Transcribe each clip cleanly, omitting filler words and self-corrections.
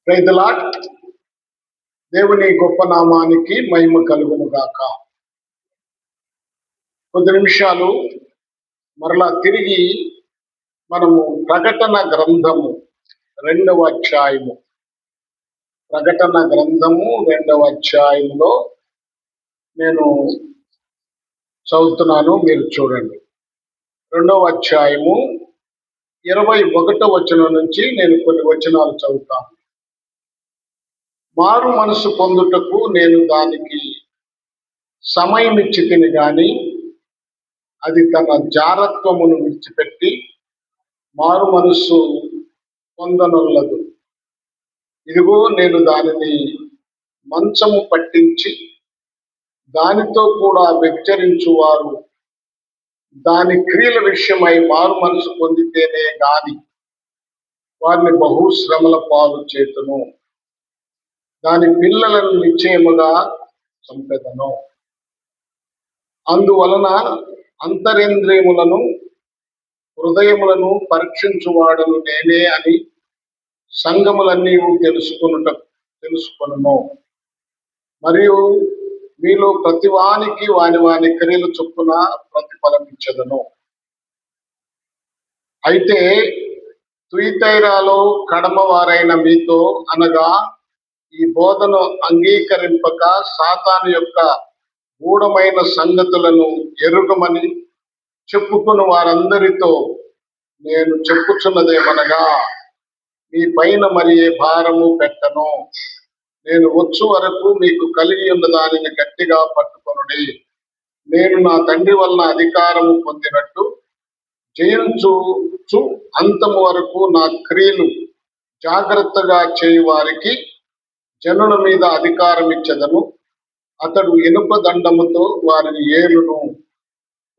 Praise the lord. దేవుని గొప్ప నామానికి మహిమ కలుగును గాక. కొద్ది నిమిషాలు మరలా తిరిగి మనము ప్రకటన గ్రంథము 2వ అధ్యాయము ప్రకటన గ్రంథము 2వ అధ్యాయంలో నేను చదువుతున్నాను, మీరు చూడండి. 2వ అధ్యాయము 21వ వచనం నుంచి నేను కొన్ని వచనాలు చదువుతాను. మారు మనసు పొందుటకు నేను దానికి సమయం ఇచ్చితిని గాని అది తన జారత్వమును విడిచిపెట్టి మారు మనస్సు పొందనొల్లదు. ఇదిగో నేను దానిని మంచము పట్టించి దానితో కూడా వ్యభిచరించువారు దాని క్రియల విషయమై మారు మనసు పొందితేనే గాని వారిని బహుశ్రమల పాలు చేతును. దాని పిల్లలను నిశ్చయముగా చంపెదను. అందువలన అంతరేంద్రియములను హృదయములను పరీక్షించువాడను నేనే అని సంఘములన్నీ తెలుసుకొనును. మరియు మీలో ప్రతివానికి వాని క్రియలు చొప్పున ప్రతిఫలం ఇచ్చెదను. అయితే తుయితైరాలో కడమ వారైన మీతో అనగా ఈ బోధను అంగీకరింపక సాతాను యొక్క గూఢమైన సంగతులను ఎరుగమని చెప్పుకుని వారందరితో నేను చెప్పుచున్నదేమనగా, మీ పైన మరి ఏ భారము పెట్టను. నేను వచ్చు వరకు మీకు కలిగి ఉన్న దానిని గట్టిగా పట్టుకొనుడి. నేను నా తండ్రి వలన అధికారము పొందినట్టు జయించు అంతము వరకు నా క్రియలు జాగ్రత్తగా చేయు వారికి జనుల మీద అధికారం ఇచ్చెదను. అతడు ఇనుప దండముతో వారిని ఏలును.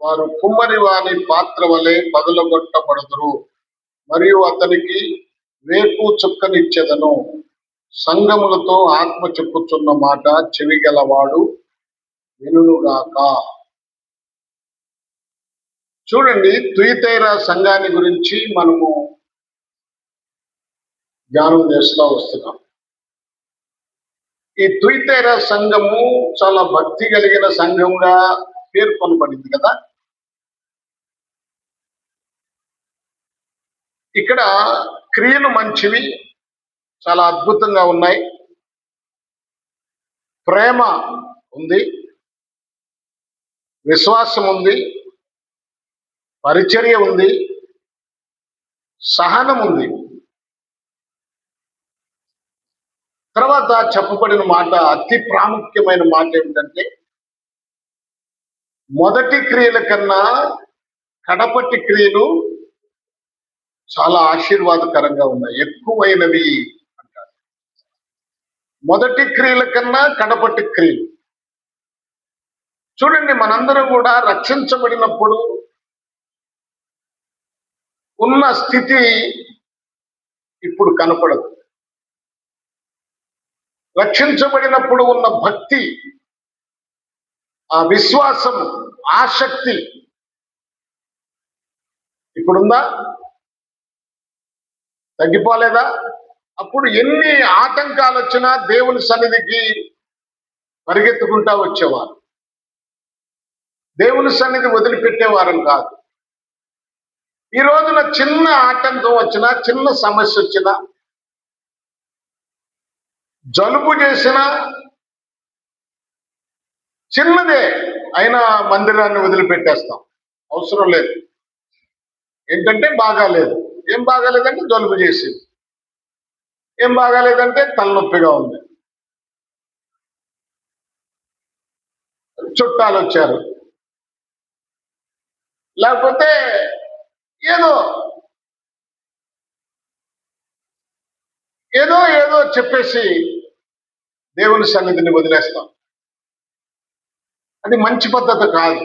వారు కుమ్మరి వాని పాత్ర వలె పగలగొట్టబడుదురు. మరియు అతనికి వేపు చుక్కనిచ్చెదను. సంఘములతో ఆత్మ చెప్పుచున్న మాట చెవిగలవాడు వినుగాక. చూడండి, తుయితైరా సంఘాన్ని గురించి మనము ధ్యానం చేస్తూ వస్తున్నాం. ఈ తుయితైరా సంఘము చాలా భక్తి కలిగిన సంఘంగా పేర్కొనబడింది కదా. ఇక్కడ క్రియలు మంచివి, చాలా అద్భుతంగా ఉన్నాయి. ప్రేమ ఉంది, విశ్వాసం ఉంది, పరిచర్య ఉంది, సహనం ఉంది. తర్వాత చెప్పబడిన మాట, అతి ప్రాముఖ్యమైన మాట ఏమిటంటే, మొదటి క్రియల కన్నా కడపటి క్రియలు చాలా ఆశీర్వాదకరంగా ఉన్నాయి, ఎక్కువైనవి అంటారు. మొదటి క్రియల కన్నా కడపటి క్రియలు. చూడండి, మనందరం కూడా రక్షించబడినప్పుడు ఉన్న స్థితి ఇప్పుడు కనపడదు. రక్షించబడినప్పుడు ఉన్న భక్తి, ఆ విశ్వాసం, ఆసక్తి ఇప్పుడుందా? తగ్గిపోలేదా? అప్పుడు ఎన్ని ఆటంకాలు వచ్చినా దేవుని సన్నిధికి పరిగెత్తుకుంటా వచ్చేవారు. దేవుని సన్నిధి వదిలిపెట్టేవారం కాదు. ఈ రోజున చిన్న ఆటంకం వచ్చినా, చిన్న సమస్య వచ్చినా, జలుబు చేసిన చిన్నదే అయినా మందిరాన్ని వదిలిపెట్టేస్తాం. అవసరం లేదు. ఏంటంటే బాగాలేదు. ఏం బాగాలేదంటే జలుబు చేసింది. ఏం బాగాలేదంటే తలనొప్పిగా ఉంది, చుట్టాలు వచ్చారు, లేకపోతే ఏదో ఏదో చెప్పేసి దేవుని సన్నిధిని వదిలేస్తాం. అది మంచి పద్ధతి కాదు.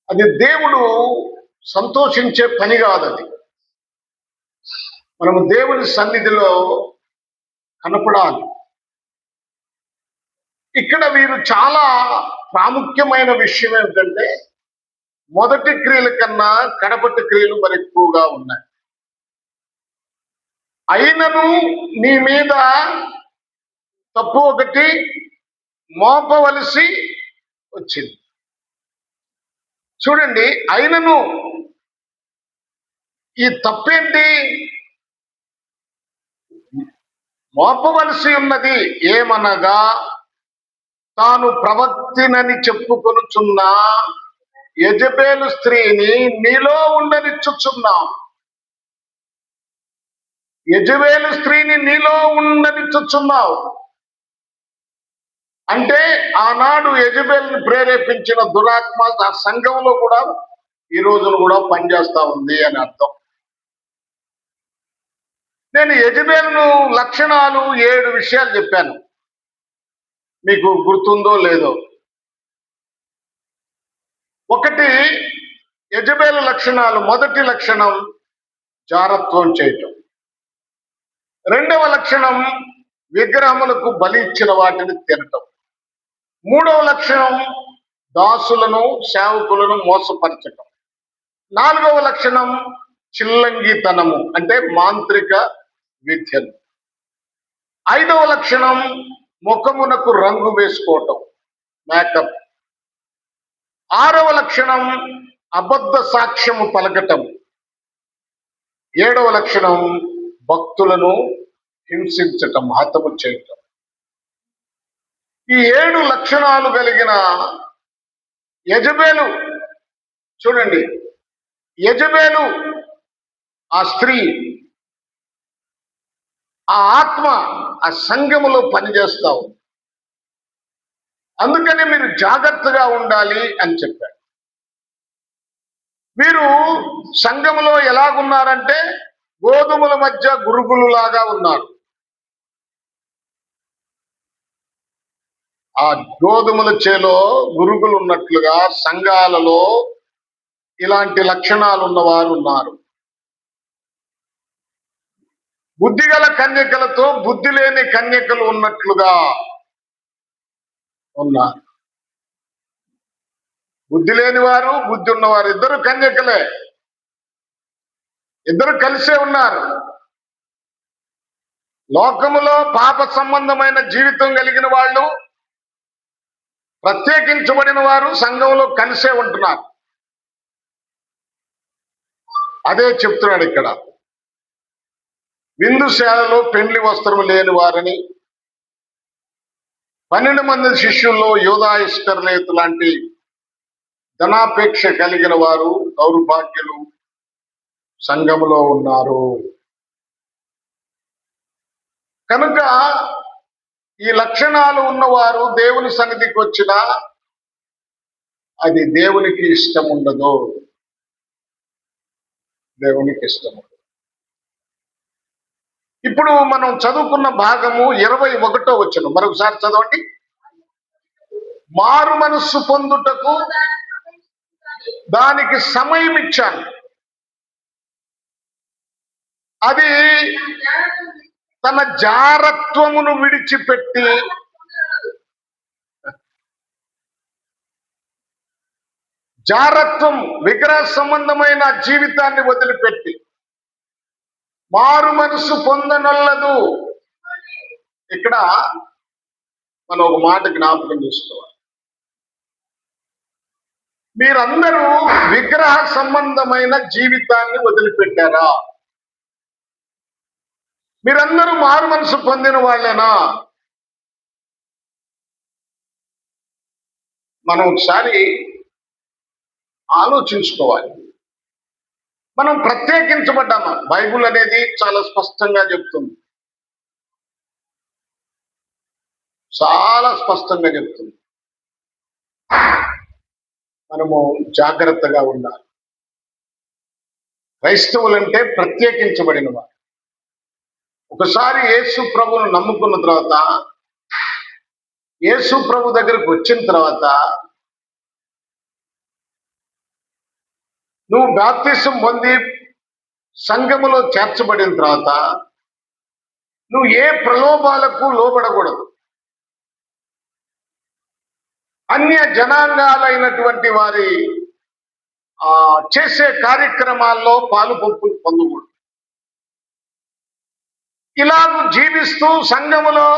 అది దేవుడు సంతోషించే పని కాదు. అది మనము దేవుని సన్నిధిలో కనపడాలి. ఇక్కడ వీరు చాలా ప్రాముఖ్యమైన విషయం ఏమిటంటే, మొదటి క్రియల కన్నా కడపటి క్రియలు మరి ఎక్కువగా ఉన్నాయి. అయినను నీ మీద తప్పు ఒకటి మోపవలసి వచ్చింది. చూడండి, అయినను ఈ తప్పేంటి? మోపవలసి ఉన్నది ఏమనగా, తాను ప్రవక్తినని చెప్పుకొనుచున్న యెజబేలు స్త్రీని నీలో ఉండనిచ్చుచున్నాం. యెజబేలు స్త్రీని నీలో ఉండనిచ్చుచున్నావు అంటే ఆనాడు యెజబేలుని ప్రేరేపించిన దురాత్మ ఆ సంఘంలో కూడా ఈ రోజున కూడా పనిచేస్తా ఉంది అని అర్థం. నేను యెజబేలు లక్షణాలు 7 విషయాలు చెప్పాను, మీకు గుర్తుందో లేదో. ఒకటి, యెజబేలు లక్షణాలు. మొదటి లక్షణం జారత్వం చేయటం. రెండవ లక్షణం విగ్రహములకు బలి ఇచ్చిన వాటిని తినటం. మూడవ లక్షణం దాసులను సేవకులను మోసపరచటం. నాలుగవ లక్షణం చిల్లంగితనము అంటే మాంత్రిక విద్యలు. ఐదవ లక్షణం ముఖమునకు రంగు వేసుకోవటం, మేకప్. ఆరవ లక్షణం అబద్ధ సాక్ష్యము పలకటం. ఏడవ లక్షణం భక్తులను హింసించటం, హతము చేయటం. ఈ 7 లక్షణాలు కలిగిన యెజబేలు, చూడండి, యెజబేలు ఆ స్త్రీ, ఆ ఆత్మ ఆ సంఘములో పనిచేస్తావు. అందుకని మీరు జాగ్రత్తగా ఉండాలి అని చెప్పాడు. మీరు సంఘములో ఎలాగున్నారంటే గోధుమల మధ్య గురుగులు లాగా ఉన్నారు. ఆ గోధుమల చేలో గురుగులు ఉన్నట్లుగా సంఘాలలో ఇలాంటి లక్షణాలు ఉన్నవారు ఉన్నారు. బుద్ధిగల కన్యకలతో బుద్ధి లేని కన్యకలు ఉన్నట్లుగా ఉన్నారు. బుద్ధి లేని వారు, బుద్ధి ఉన్నవారు ఇద్దరు కన్యకలే, ఇద్దరు కలిసే ఉన్నారు. లోకములో పాప సంబంధమైన జీవితం కలిగిన వాళ్ళు, ప్రత్యేకించబడిన వారు సంఘంలో కలిసే ఉంటున్నారు. అదే చెప్తున్నాడు ఇక్కడ. విందుశాలలో పెండ్లి వస్త్రం లేని వారని, 12 మంది శిష్యుల్లో యూదా ఇస్కర్యోతు లాంటి ధనాపేక్ష కలిగిన వారు, దౌర్భాగ్యులు సంఘములో ఉన్నారు. కనుక ఈ లక్షణాలు ఉన్నవారు దేవుని సన్నిధికి వచ్చినా అది దేవునికి ఇష్టం ఉండదు. దేవునికి ఇష్టం ఉండదు. ఇప్పుడు మనం చదువుకున్న భాగము 21వ వచనం మరొకసారి చదవండి. మారు మనస్సు పొందుటకు దానికి సమయం ఇచ్చాను, అది తన జారత్వమును విడిచిపెట్టి జారత్వం విగ్రహ సంబంధమైన జీవితాన్ని వదిలిపెట్టి మారు మనసు పొందనొల్లదు. ఇక్కడ మనం ఒక మాట జ్ఞాపకం చేసుకోవాలి. మీరందరూ విగ్రహ సంబంధమైన జీవితాన్ని వదిలిపెట్టారా? మీరందరూ మారు మనసు పొందిన వాళ్ళేనా? మనం ఒకసారి ఆలోచించుకోవాలి. మనం ప్రత్యేకించబడ్డామా? బైబుల్ అనేది చాలా స్పష్టంగా చెప్తుంది, చాలా స్పష్టంగా చెప్తుంది. మనము జాగ్రత్తగా ఉండాలి. క్రైస్తవులంటే ప్రత్యేకించబడిన వారు. ఒకసారి యేసు ప్రభువును నమ్ముకున్న తర్వాత, యేసు ప్రభు దగ్గరకు వచ్చిన తర్వాత, నువ్వు బాప్తిసం పొంది సంఘములో చేర్చబడిన తర్వాత నువ్వు ఏ ప్రలోభాలకు లోబడకూడదు. అన్య జనాంగాలైనటువంటి వారి చేసే కార్యక్రమాల్లో పాలు పొందకూడదు. ఇలాగూ జీవిస్తూ సంఘములో,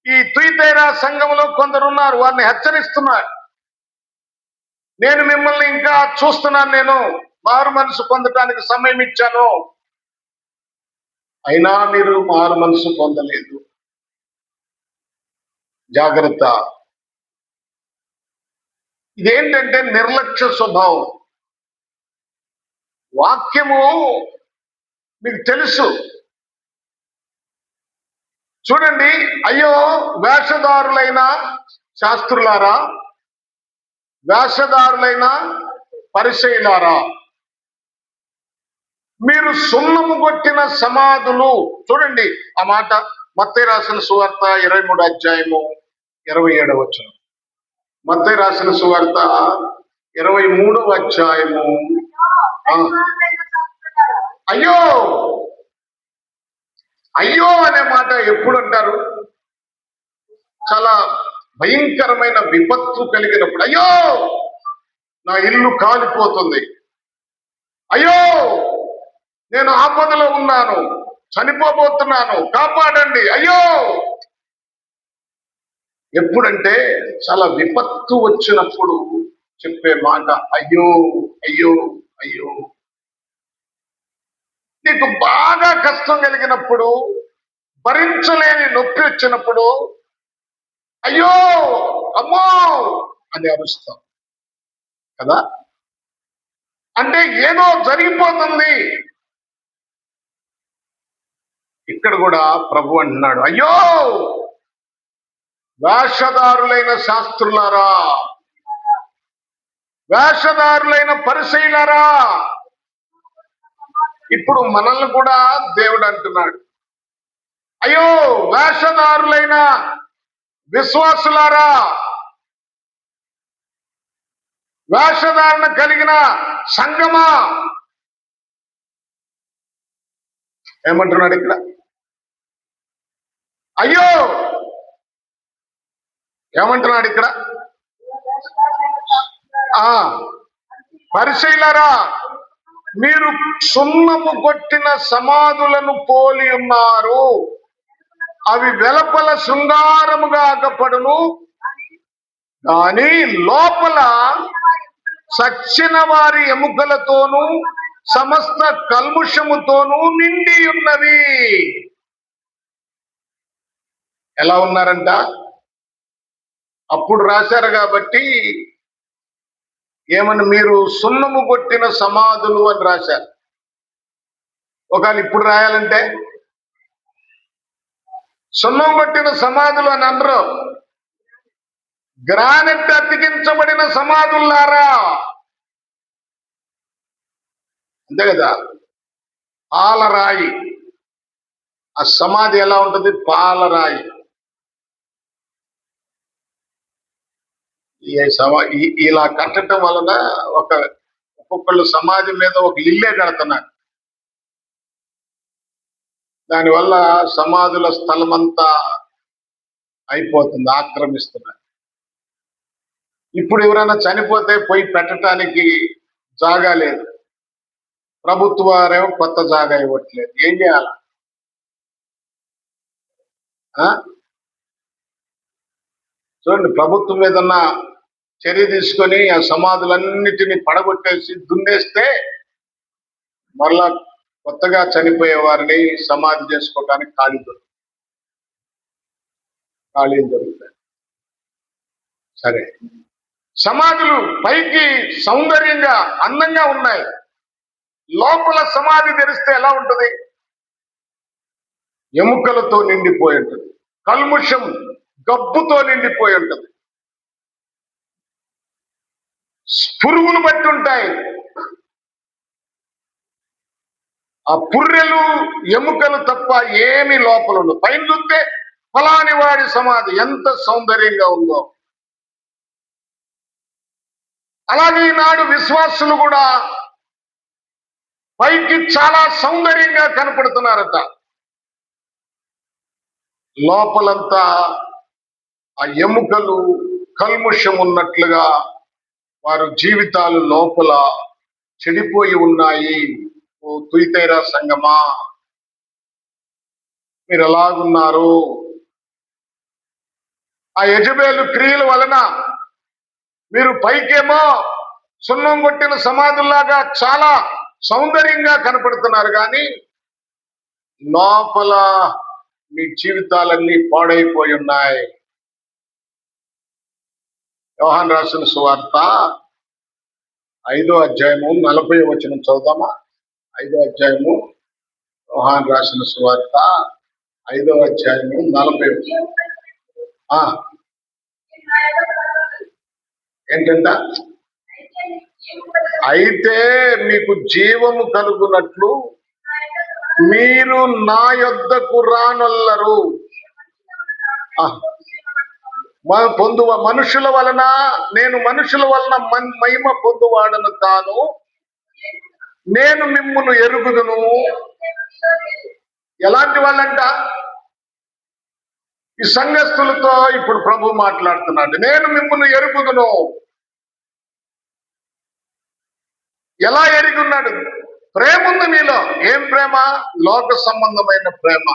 ఈ తుయితైరా సంఘములో కొందరున్నారు, వారిని హెచ్చరిస్తున్నారు. నేను మిమ్మల్ని ఇంకా చూస్తున్నాను, నేను మారు మనసు పొందటానికి సమయం ఇచ్చాను, అయినా మీరు మారు మనసు పొందలేదు. జాగ్రత్త. ఇదేంటంటే నిర్లక్ష్య స్వభావం. వాక్యము మీకు తెలుసు. చూడండి, అయ్యో వేషధారులైన శాస్త్రులారా, వేషధారులైన పరిసయ్యులారా, మీరు సున్నము కొట్టిన సమాధులు. చూడండి ఆ మాట, మత్తయి రాసిన సువార్త 23వ అధ్యాయము 27వ వచనం. మత్తయి రాసిన సువార్త 23వ అధ్యాయము. అయ్యో అయ్యో అనే మాట ఎప్పుడు అంటారు? చాలా భయంకరమైన విపత్తు కలిగినప్పుడు. అయ్యో నా ఇల్లు కాలిపోతుంది, అయ్యో నేను ఆపదలో ఉన్నాను, చనిపోబోతున్నాను, కాపాడండి, అయ్యో. ఎప్పుడంటే చాలా విపత్తు వచ్చినప్పుడు చెప్పే మాట అయ్యో అయ్యో అయ్యో. నీకు బాగా కష్టం కలిగినప్పుడు, భరించలేని నొప్పి వచ్చినప్పుడు అయ్యో అమ్మో అని అరుస్తాం కదా. అంటే ఏదో జరిగిపోతుంది. ఇక్కడ కూడా ప్రభు అంటున్నాడు, అయ్యో వేషధారులైన శాస్త్రులారా, వేషధారులైన పరిసయ్యులారా. ఇప్పుడు మనల్ని కూడా దేవుడు అంటున్నాడు, అయ్యో వేషధారులైన విశ్వాసులారా, వేషధారణ కలిగిన సంఘమా. ఏమంటున్నాడు ఇక్కడ? అయ్యో ఏమంటున్నాడు ఇక్కడ? పరిసయ్యులారా, మీరు సున్నము కొట్టిన సమాధులను పోలి ఉన్నారు. అవి వెలుపల శృంగారముగా అగపడును, కానీ లోపల చచ్చిన వారి ఎముకలతోనూ సమస్త కల్ముషముతోనూ నిండి ఉన్నవి. ఎలా ఉన్నారంట? అప్పుడు రాశారు కాబట్టి ఏమని, మీరు సున్నము కొట్టిన సమాధులు అని రాశారు. ఒకవేళ ఇప్పుడు రాయాలంటే సున్నం కొట్టిన సమాధులు అని అనరు, గ్రానైట్ అతికించబడిన సమాధులారా. అంతే కదా. పాలరాయి, ఆ సమాధి ఎలా ఉంటుంది? పాలరాయి. ఇలా కట్టడం వలన ఒక్కొక్కళ్ళు సమాధి మీద ఒక ఇల్లే కడుతున్నారు. దానివల్ల సమాధుల స్థలం అంతా అయిపోతుంది, ఆక్రమిస్తున్నారు. ఇప్పుడు ఎవరైనా చనిపోతే పోయి పెట్టడానికి జాగా లేదు, ప్రభుత్వారేమో కొత్త జాగా ఇవ్వట్లేదు. ఏం చేయాల? చూడండి, ప్రభుత్వం ఏదన్నా చర్య తీసుకొని ఆ సమాధులన్నిటినీ పడగొట్టేసి దున్నేస్తే మరలా కొత్తగా చనిపోయే వారిని సమాధి చేసుకోవడానికి ఖాళీ జరుగుతాయి. సరే, సమాధులు పైకి సౌందర్యంగా అందంగా ఉన్నాయి, లోపల సమాధి తెరిస్తే ఎలా ఉంటుంది? ఎముకలతో నిండిపోయి ఉంటుంది, కల్ముషం గబ్బుతో నిండిపోయి ఉంటుంది, పురుగులు బట్టి ఉంటాయి. ఆ పుర్రెలు ఎముకలు తప్ప ఏమి లోపల ఉండవు. పైన చూస్తే ఫలాని వాడి సమాధి ఎంత సౌందర్యంగా ఉందో. అలాగే ఈనాడు విశ్వాసులు కూడా పైకి చాలా సౌందర్యంగా కనపడుతున్నారట, లోపలంతా ఆ ఎముకలు కల్ముషం ఉన్నట్లుగా వారి జీవితాలు లోపల చెడిపోయి ఉన్నాయి. ఓ తుయితైరా సంగమా, మీరు ఎలాగున్నారు? ఆ యెజబెలు క్రియల వలన మీరు పైకేమో సున్నం కొట్టిన సమాధుల్లాగా చాలా సౌందర్యంగా కనపడుతున్నారు, కానీ లోపల మీ జీవితాలన్నీ పాడైపోయి ఉన్నాయి. యోహాను రాసిన సువార్త 5వ అధ్యాయము 40వ వచనం చదువుదామా? 5వ అధ్యాయము, యోహాను రాసిన సువార్త 5వ అధ్యాయము 40. ఏంటంట? అయితే మీకు జీవము కలుగునట్లు మీరు నా యొద్దకు రానొల్లరు. మనుషుల వలన, నేను మనుషుల వలన మహిమ పొందువాడను తాను, నేను మిమ్మును ఎరుగుదును. ఎలాంటి వాళ్ళంట? ఈ సంఘస్థులతో ఇప్పుడు ప్రభు మాట్లాడుతున్నాడు. నేను మిమ్మును ఎరుగుదును. ఎలా ఎరిగి ఉన్నాడు? ప్రేమ ఉంది మీలో. ఏం ప్రేమ? లోక సంబంధమైన ప్రేమ.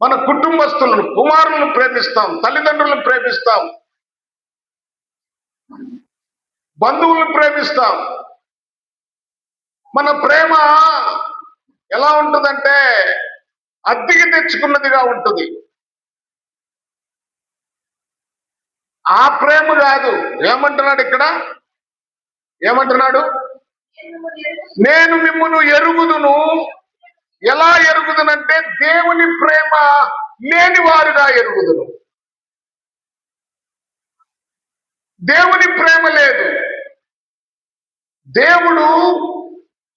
మన కుటుంబస్తులను, కుమారులను ప్రేమిస్తాం, తల్లిదండ్రులను ప్రేమిస్తాం, బంధువులను ప్రేమిస్తాం. మన ప్రేమ ఎలా ఉంటుందంటే అద్దెకి తెచ్చుకున్నదిగా ఉంటుంది. ఆ ప్రేమ కాదు. ఏమంటున్నాడు ఇక్కడ? ఏమంటున్నాడు? నేను మిమ్మును ఎరుగుదును. ఎలా ఎరుగుదునంటే దేవుని ప్రేమ లేని వారుగా ఎరుగుదును. దేవుని ప్రేమ లేదు. దేవుడు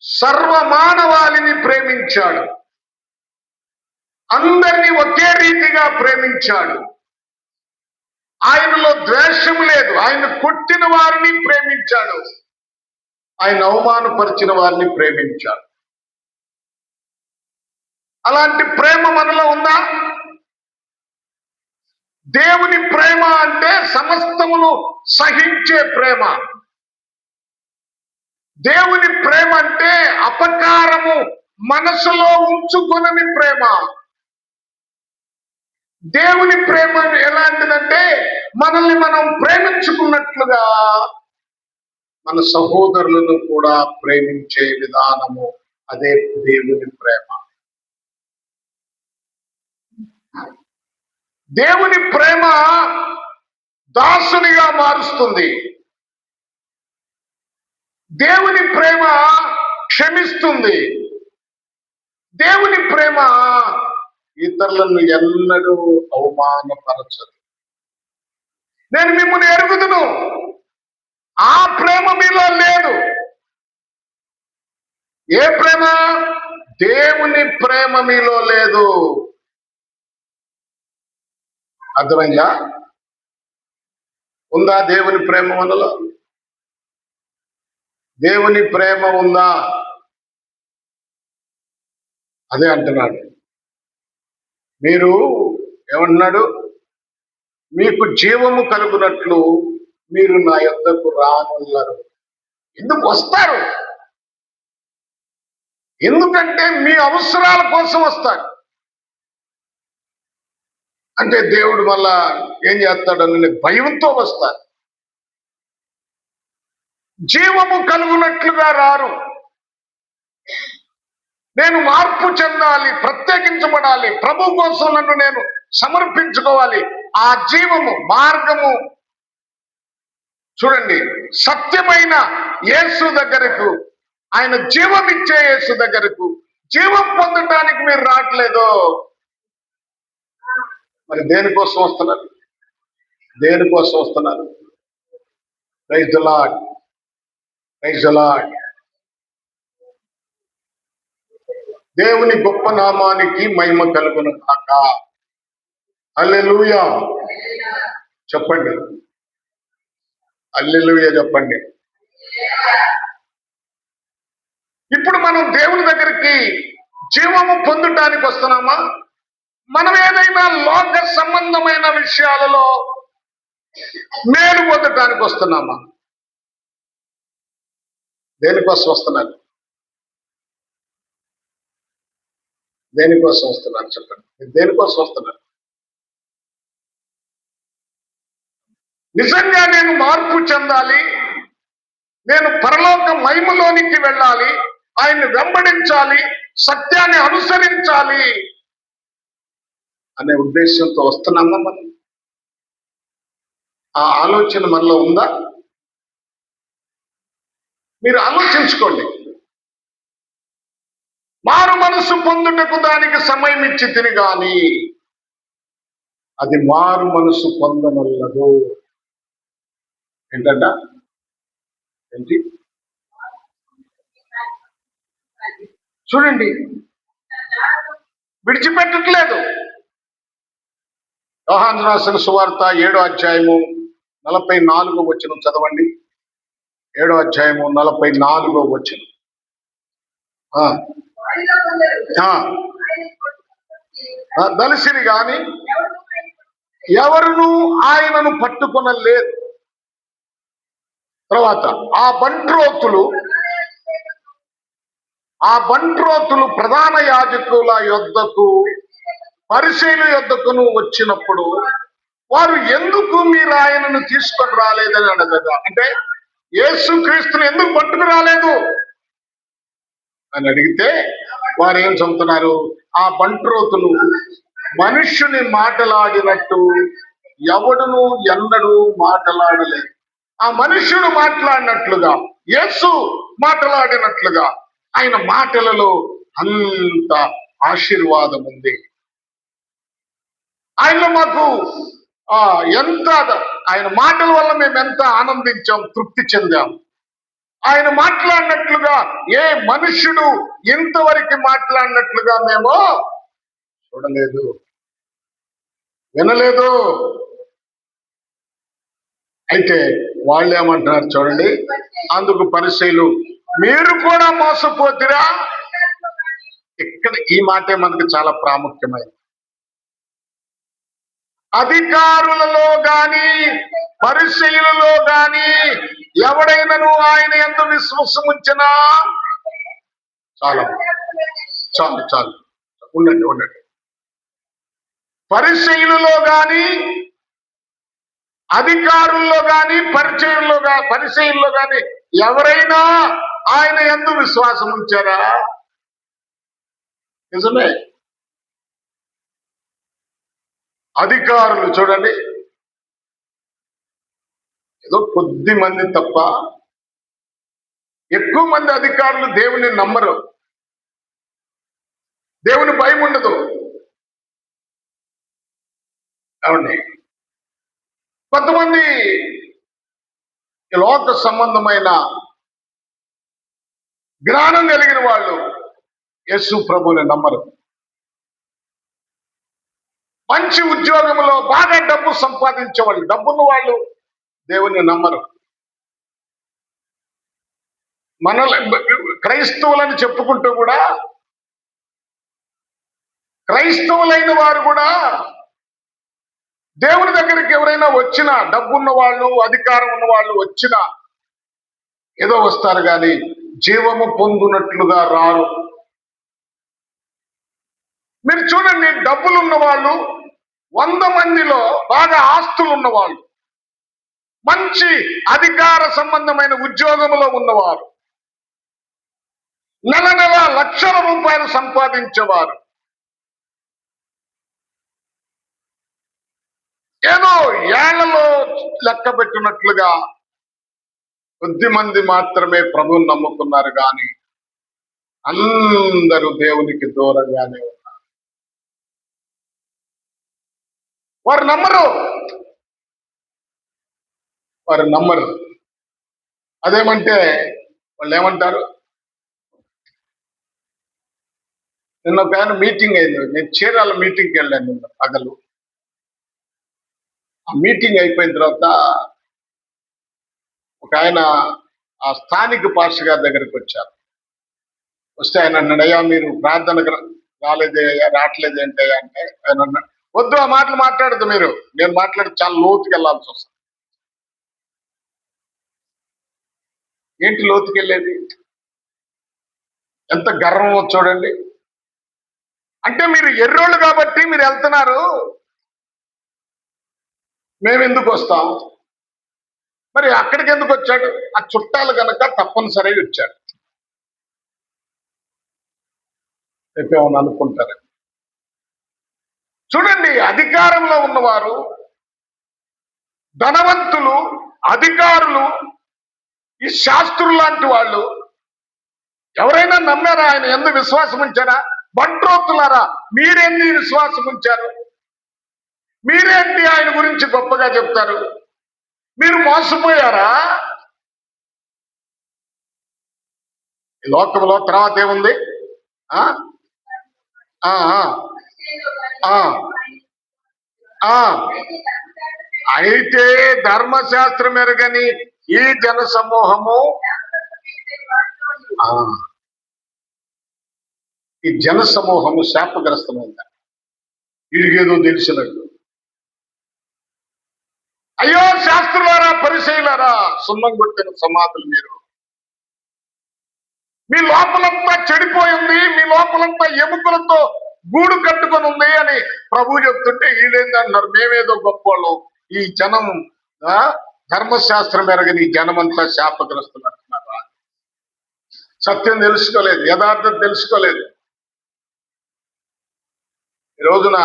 సర్వమానవాళిని ప్రేమించాడు. అందరినీ ఒకే రీతిగా ప్రేమించాడు. ఆయనలో ద్వేషం లేదు. ఆయన కొట్టిన వారిని ప్రేమించాడు. ఆయన అవమానపరిచిన వారిని ప్రేమించాడు. అలాంటి ప్రేమ మనలో ఉందా? దేవుని ప్రేమ అంటే సమస్తమును సహించే ప్రేమ. దేవుని ప్రేమ అంటే అపకారము మనసులో ఉంచుకొనని ప్రేమ. దేవుని ప్రేమ ఎలాంటిదంటే మనల్ని మనం ప్రేమించుకున్నట్లుగా మన సహోదరులను కూడా ప్రేమించే విధానము. అదే దేవుని ప్రేమ. దేవుని ప్రేమ దాసునిగా మారుస్తుంది. దేవుని ప్రేమ క్షమిస్తుంది. దేవుని ప్రేమ ఇతరులను ఎన్నడూ అవమానపరచదు. నేను మిమ్మల్ని ఎరుగుదును. ఆ ప్రేమ మీలో లేదు. ఏ ప్రేమ? దేవుని ప్రేమ మీలో లేదు. అర్థమైందా? ఉందా దేవుని ప్రేమ మనలో? దేవుని ప్రేమ ఉందా? అదే అంటున్నాడు. మీరు ఏమన్నాడు? మీకు జీవము కలుగునట్లు మీరు నా యొద్దకు రానున్నారు. ఎందుకు వస్తారు? ఎందుకంటే మీ అవసరాల కోసం వస్తారు. అంటే దేవుడు మళ్ళా ఏం చేస్తాడని భయంతో వస్తారు. జీవము కలుగునట్లుగా రారు. నేను మార్పు చెందాలి, ప్రత్యేకించబడాలి, ప్రభు కోసం నన్ను నేను సమర్పించుకోవాలి. ఆ జీవము, మార్గము చూడండి. సత్యమైన యేసు దగ్గరకు, ఆయన జీవం ఇచ్చే యేసు దగ్గరకు జీవం పొందడానికి మీరు రావట్లేదు. మరి దేనికోసం వస్తున్నారు? దేనికోసం వస్తున్నారు? Praise the lord, praise the lord. దేవుని గొప్ప నామానికి మహిమ కలుగును కాక. హల్లెలూయా చెప్పండి. హల్లెలూయా చెప్పండి. ఇప్పుడు మనం దేవుని దగ్గరికి జీవము పొందటానికి వస్తున్నామా? మనం ఏదైనా లోక సంబంధమైన విషయాలలో మేలు పొందటానికి వస్తున్నామా? దేనికోసం వస్తున్నారు? దేనికోసం వస్తున్నారు చెప్పండి, మీరు దేనికోసం వస్తున్నారు? నిజంగా నేను మార్పు చెందాలి, నేను పరలోక మహిమలోనికి వెళ్ళాలి, ఆయన్ని వెంబడించాలి, సత్యాన్ని అనుసరించాలి అనే ఉద్దేశంతో వస్తున్నామా మనం? ఆ ఆలోచన మనలో ఉందా? మీరు ఆలోచించుకోండి. మారు మనసు పొందుటకు దానికి సమయం ఇచ్చి తిని గాని అది మారు మనసు పొందనల్లదు. ఏంటంట? ఏంటి? చూడండి, విడిచిపెట్టట్లేదు. యోహాను రాసిన సువార్త 7వ అధ్యాయము 44వ వచనం చదవండి. 7వ అధ్యాయము 44వ వచనం. దలిసిరి గాని ఎవరును ఆయనను పట్టుకొనలేదు. తర్వాత ఆ బంట్రోతులు ప్రధాన యాజకుల యొద్దకు పరిసయ్యుల యొద్దకును వచ్చినప్పుడు వారు ఎందుకు మీరు ఆయనను తీసుకొని రాలేదని అడగగా, అంటే యేసుక్రీస్తుని ఎందుకు పట్టుకు రాలేదు అని అడిగితే వారు ఏం చెబుతున్నారు? ఆ బంట్రోతులు మనుష్యుని మాటలాడినట్టు ఎవడును ఎన్నడూ మాట్లాడలేదు. ఆ మనుష్యుడు మాట్లాడినట్లుగా, యేసు మాట్లాడినట్లుగా ఆయన మాటలలో అంత ఆశీర్వాదం ఉంది. ఆయనలో మాకు ఎంత, ఆయన మాటల వల్ల మేము ఎంత ఆనందించాం, తృప్తి చెందాం. ఆయన మాట్లాడినట్లుగా ఏ మనుష్యుడు ఇంతవరకు మాట్లాడినట్లుగా మేము చూడలేదు, వినలేదు. అయితే వాళ్ళు ఏమంటున్నారు చూడండి, అందుకు పరిసయ్యులు మీరు కూడా మోసపోతిరా. ఇక్కడ ఈ మాటే మనకు చాలా ప్రాముఖ్యమైనది. అధికారులలో గాని పరిసయ్యులలో గాని ఎవడైనను ఆయన యందు విశ్వాసం ఉంచినా చాలు చాలు చాలు ఉండండి. పరిసయ్యులలో గాని అధికారుల్లో గాని పరిసయ్యుల్లో గాని ఎవరైనా ఆయన యందు విశ్వాసం ఉంచారా? నిజమే. అధికారులు చూడండి, ఏదో కొద్ది మంది తప్ప ఎక్కువ మంది అధికారులు దేవుని నమ్మరు, దేవుని భయం ఉండదు. అవునండి. కొంతమంది లోక సంబంధమైన జ్ఞానం కలిగిన వాళ్ళు యేసు ప్రభుని నమ్మరు. మంచి ఉద్యోగంలో బాగా డబ్బు సంపాదించే వాళ్ళు, డబ్బున్న వాళ్ళు దేవుని నమ్మరు. క్రైస్తవులని చెప్పుకుంటూ కూడా, క్రైస్తవులైన వారు కూడా దేవుని దగ్గరికి ఎవరైనా వచ్చినా, డబ్బున్న వాళ్ళు అధికారం ఉన్న వాళ్ళు వచ్చినా ఏదో వస్తారు కానీ జీవము పొందునట్లుగా రారు. మీరు చూడండి, డబ్బులున్న వాళ్ళు 100 మందిలో బాగా ఆస్తులు ఉన్నవాళ్ళు, మంచి అధికార సంబంధమైన ఉద్యోగంలో ఉన్నవారు, నెల నెల లక్షల రూపాయలు సంపాదించేవారు ఏదో ఏళ్లలో లెక్క పెట్టినట్లుగా కొద్ది మంది మాత్రమే ప్రభువుని నమ్ముకున్నారు కానీ అందరూ దేవునికి దూరంగానే ఉన్నారు. వారు నమ్మరు. అదేమంటే వాళ్ళు ఏమంటారు? నిన్న ఒక ఆయన మీటింగ్ అయింది, నేను చీరాల మీటింగ్కి వెళ్ళాను నిన్న పగలు. ఆ మీటింగ్ అయిపోయిన తర్వాత ఒక ఆయన ఆ స్థానిక పాస్టర్ గారి దగ్గరికి వచ్చారు. వస్తే ఆయన అన్నాడు, అయ్యా మీరు ప్రార్థనకు రావట్లేదు ఏంటయ్యా అంటే, ఆయన అన్నాడు, వద్దు ఆ మాటలు మాట్లాడద్దు మీరు, నేను మాట్లాడి చాలా లోతుకి వెళ్ళాల్సి వస్తుంది. ఏంటి లోతుకి వెళ్ళేది? ఎంత గర్వమో చూడండి. అంటే మీరు ఎర్రోళ్ళు కాబట్టి మీరు వెళ్తున్నారు, మేము ఎందుకు వస్తాం? మరి అక్కడికి ఎందుకు వచ్చాడు? ఆ చుట్టాలు కనుక తప్పనిసరిగా వచ్చాడు. ఏమని అనుకుంటారు? చూడండి, అధికారంలో ఉన్నవారు, ధనవంతులు, అధికారులు, ఈ శాస్త్రులు లాంటి వాళ్ళు ఎవరైనా నమ్మారా? ఆయన ఎందుకు విశ్వాసం ఉంచారా? బంట్రోతులారా, మీరేంటి విశ్వాసం ఉంచారు? మీరేంటి ఆయన గురించి గొప్పగా చెప్తారు? మీరు మోసపోయారా? ఈ లోకంలో తర్వాత ఏముంది? ఆ ఆ ఆ ఆ అయితే ధర్మశాస్త్రం ఎరగని ఈ జన సమూహము, ఈ జన సమూహము శాపగ్రస్తమైంది. వీడికేదో తెలిసినట్టు. అయ్యో శాస్త్రులారా, పరిచయులారా, సున్నం కొట్టిన సమాధులు మీరు! మీ లోపలంతా చెడిపోయింది, మీ లోపలంతా ఎముకలతో గూడు కట్టుకొని ఉంది అని ప్రభు చెప్తుంటే వీళ్ళేంటన్నారు? మేమేదో గొప్పవాళ్ళం, ఈ జనం ధర్మశాస్త్రం ఎరగని జనమంతా శాపగ్రస్తులు అంటున్నారా? సత్యం తెలుసుకోలేదు, యథార్థత తెలుసుకోలేదు. ఈ రోజున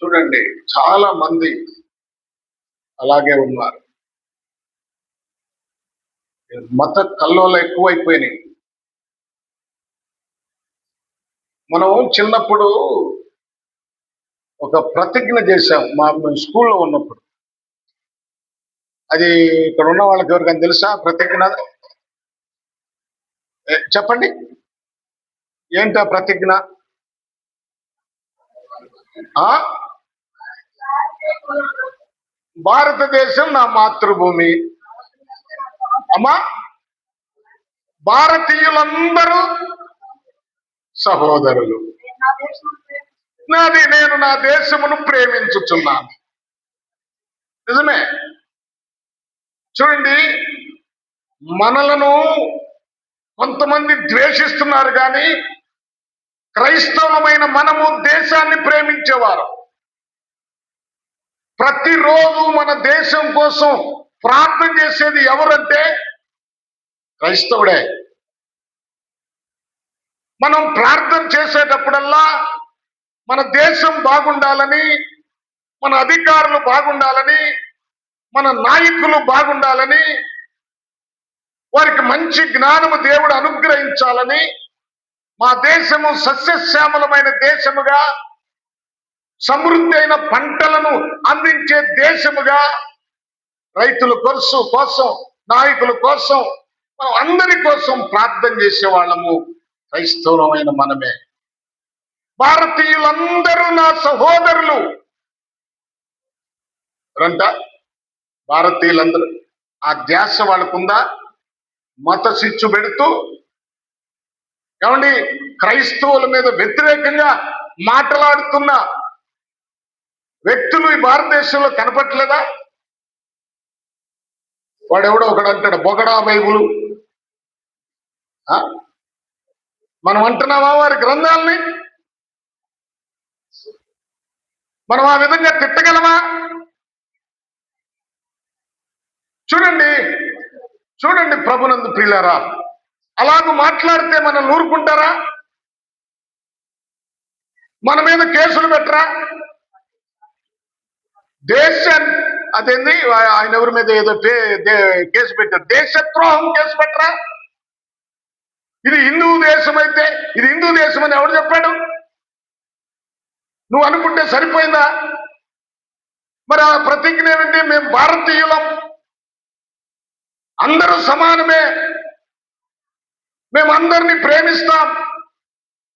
చూడండి, చాలా మంది అలాగే ఉన్నారు. మత కల్లోలు ఎక్కువైపోయినాయి. మనం చిన్నప్పుడు ఒక ప్రతిజ్ఞ చేశాం మేము స్కూల్లో ఉన్నప్పుడు. అది ఇక్కడ ఉన్న వాళ్ళకి ఎవరికైనా తెలుసా ప్రతిజ్ఞ? చెప్పండి, ఏంటా ప్రతిజ్ఞ? భారతదేశం నా మాతృభూమి. అమ్మా, భారతీయులందరూ సహోదరులు. నేను నా దేశమును ప్రేమించుచున్నాను. నిజమే. చూడండి, మనలను కొంతమంది ద్వేషిస్తున్నారు, కానీ క్రైస్తవులమైన మనము దేశాన్ని ప్రేమించేవారు. ప్రతిరోజు మన దేశం కోసం ప్రార్థన చేసేది ఎవరంటే క్రైస్తవుడే. మనం ప్రార్థన చేసేటప్పుడల్లా మన దేశం బాగుండాలని, మన అధికారులు బాగుండాలని, మన నాయకులు బాగుండాలని, వారికి మంచి జ్ఞానము దేవుడు అనుగ్రహించాలని, మా దేశము సస్యశ్యామలమైన దేశముగా, సమృద్ధి అయిన పంటలను అందించే దేశముగా, రైతుల కోసం, నాయకుల కోసం, మనం అందరి కోసం ప్రార్థన చేసే వాళ్ళము క్రైస్తవులమైన మనమే. భారతీయులందరూ నా సహోదరులు అంట. భారతీయులందరూ ఆ ధ్యాస వాళ్ళకుందా? మత శిచ్చు పెడుతూ ఏమండి క్రైస్తవుల మీద వ్యతిరేకంగా మాట్లాడుతున్న వ్యక్తులు ఈ భారతదేశంలో కనపట్లేదా? వాడెవడో ఒకడు అంటాడు బొగడా బైబులు. మనం అంటున్నావా వారి గ్రంథాలని? మనం ఆ విధంగా తిట్టగలమా? చూడండి ప్రభునందు ప్రియులారా, అలాగూ మాట్లాడితే మనం ఊరుకుంటారా? మన మీద కేసులు పెట్టరా? అదేంది ఆయన ఎవరి మీద ఏదో కేసు పెట్టారు, దేశద్రోహం కేసు పెట్టరా? ఇది హిందూ దేశం అయితే ఇది హిందూ దేశం అని ఎవడు చెప్పాడు? నువ్వు అనుకుంటే సరిపోయిందా? మరి ఆ ప్రతిజ్ఞ ఏమిటి? మేము భారతీయులం, అందరూ సమానమే, మేము అందరినీ ప్రేమిస్తాం,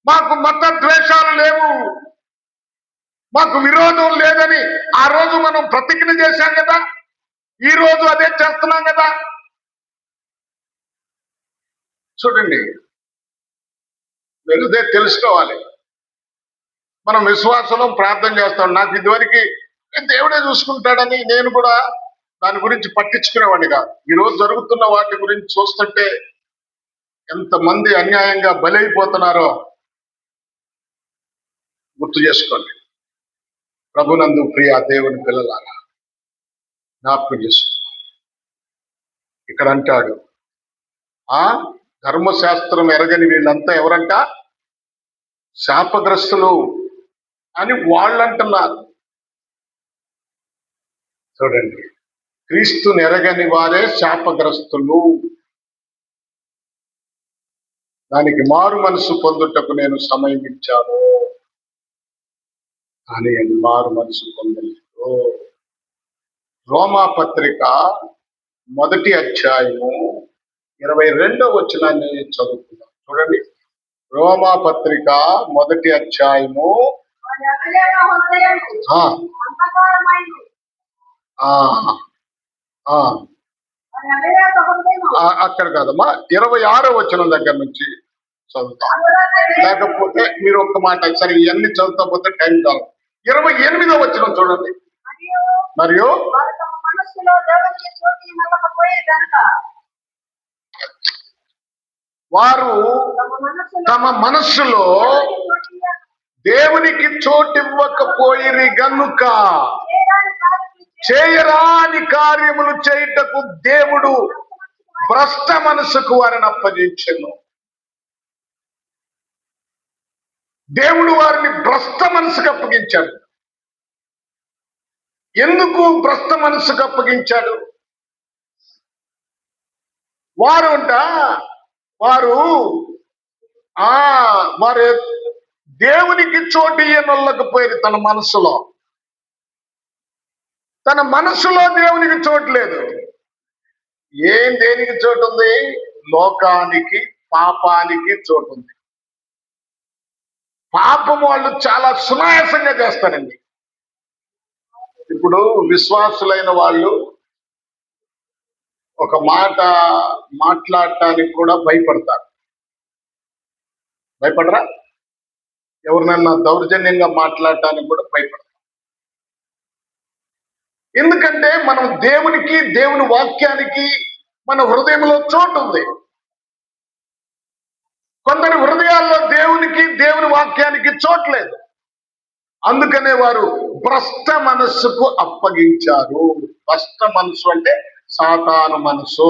మాకు మత ద్వేషాలు లేవు, మాకు విరోధం లేదని ఆ రోజు మనం ప్రతిజ్ఞ చేశాం కదా, ఈ రోజు అదే చేస్తున్నాం కదా. చూడండి, మీరు ఇదే తెలుసుకోవాలి. మనం విశ్వాసంలో ప్రార్థన చేస్తాం. నాకు ఇదివరకు దేవుడే చూసుకుంటాడని నేను కూడా దాని గురించి పట్టించుకునేవాడిని కాదు. ఈరోజు జరుగుతున్న వాటి గురించి చూస్తుంటే ఎంతమంది అన్యాయంగా బలైపోతున్నారో గుర్తు చేసుకోండి. ప్రభునందు ప్రియ దేవుని పిల్లలారా జ్ఞాపకం చేసుకో. ఇక్కడ అంటాడు, ధర్మశాస్త్రం ఎరగని వీళ్ళంతా ఎవరంట? శాపగ్రస్తులు అని వాళ్ళు అంటున్నారు. చూడండి, క్రీస్తుని ఎరగని వారే శాపగ్రస్తులు. దానికి మారు మనసు పొందుటకు నేను సమయం ఇచ్చాను, కానీ మారు మనసు పొందలేదు. రోమా పత్రిక 1వ అధ్యాయము 22వ వచనాన్ని చదువుకుందాం. చూడండి, రోమా పత్రిక 1వ అధ్యాయము అక్కడ కాదమ్మా, 26వ వచనం దగ్గర నుంచి చదువుతాం. లేకపోతే మీరు ఒక్క మాట సరే ఇవన్నీ చదువుతా పోతే టైం కాదు. 28వ వచనం చూడండి. మరియు వారు తమ మనస్సులో దేవునికి చోటివ్వకపోయిరి గనుక చేయరాని కార్యములు చేయుటకు దేవుడు భ్రష్ట మనసుకు వారిని అప్పగించెను. దేవుడు వారిని భ్రష్ట మనసుకు అప్పగించాడు. ఎందుకు భ్రష్ట మనసుకు అప్పగించాడు? వారు దేవునికి చోటు ఇయ్యనొల్లకపోయారు. తన మనసులో దేవునికి చోటు లేదు. దేనికి చోటు ఉంది? లోకానికి, పాపానికి చోటు ఉంది. పాపం వాళ్ళు చాలా సునాయాసంగా చేస్తారండి. ఇప్పుడు విశ్వాసులైన వాళ్ళు ఒక మాట మాట్లాడటానికి కూడా భయపడతారు. భయపడరా? ఎవరినన్నా దౌర్జన్యంగా మాట్లాడటానికి కూడా భయపడతారు. ఎందుకంటే మనం దేవునికి, దేవుని వాక్యానికి మన హృదయంలో చోటు ఉంది. కొందరి హృదయాల్లో దేవునికి, దేవుని వాక్యానికి చోటు లేదు. అందుకనే వారు భ్రష్ట మనస్సుకు అప్పగించారు. భ్రష్ట మనసు అంటే సాతాను మనసు.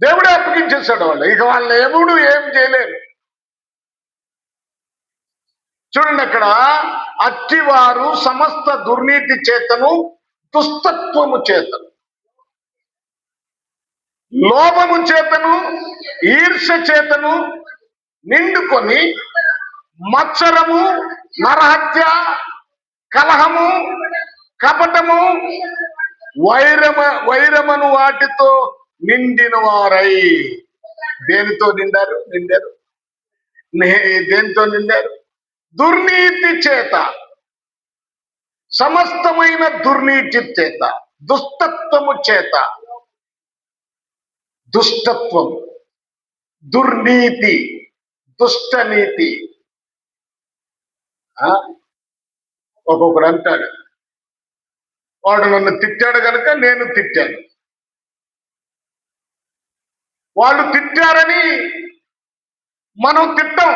దేవుడే అప్పగించేశాడు వాళ్ళు. ఇక వాళ్ళని ఎవడు ఏం చేయలేరు. చూడండి, అక్కడ అట్టివారు సమస్త దుర్నీతి చేతను, దుష్టత్వము చేతను, లోభము చేతను, ఈర్ష్య చేతను నిండుకొని మత్సరము, నరహత్య, కలహము, కపటము, వైరమను వాటితో నిండిన వారై. దేనితో నిండారు? దేనితో నిండారు? దుర్నీతి చేత, సమస్తమైన దుర్నీతి చేత, దుష్టత్వము చేత. దుష్టత్వం, దుర్నీతి, దుష్టనీతి. ఒక్కొక్కడు అంటాడు, వాడు నన్ను తిట్టాడు కనుక నేను తిట్టాను. వాళ్ళు తిట్టారని మనం తిట్టాం.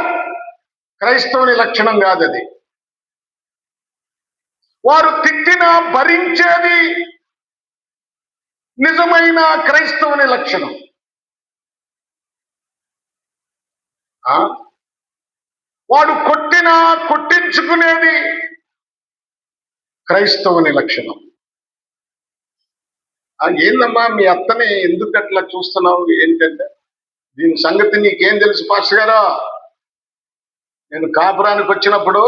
క్రైస్తవుని లక్షణం కాదది. వారు తిట్టినా భరించేది నిజమైన క్రైస్తవుని లక్షణం. వాడు కొట్టినా కొట్టించుకునేది క్రైస్తవుని లక్షణం. ఏందమ్మా మీ అత్తని ఎందుకు అట్లా చూస్తున్నావు? ఏంటంటే, దీని సంగతి నీకేం తెలుసు పాస్టర్ గారు? నేను కాపురానికి వచ్చినప్పుడు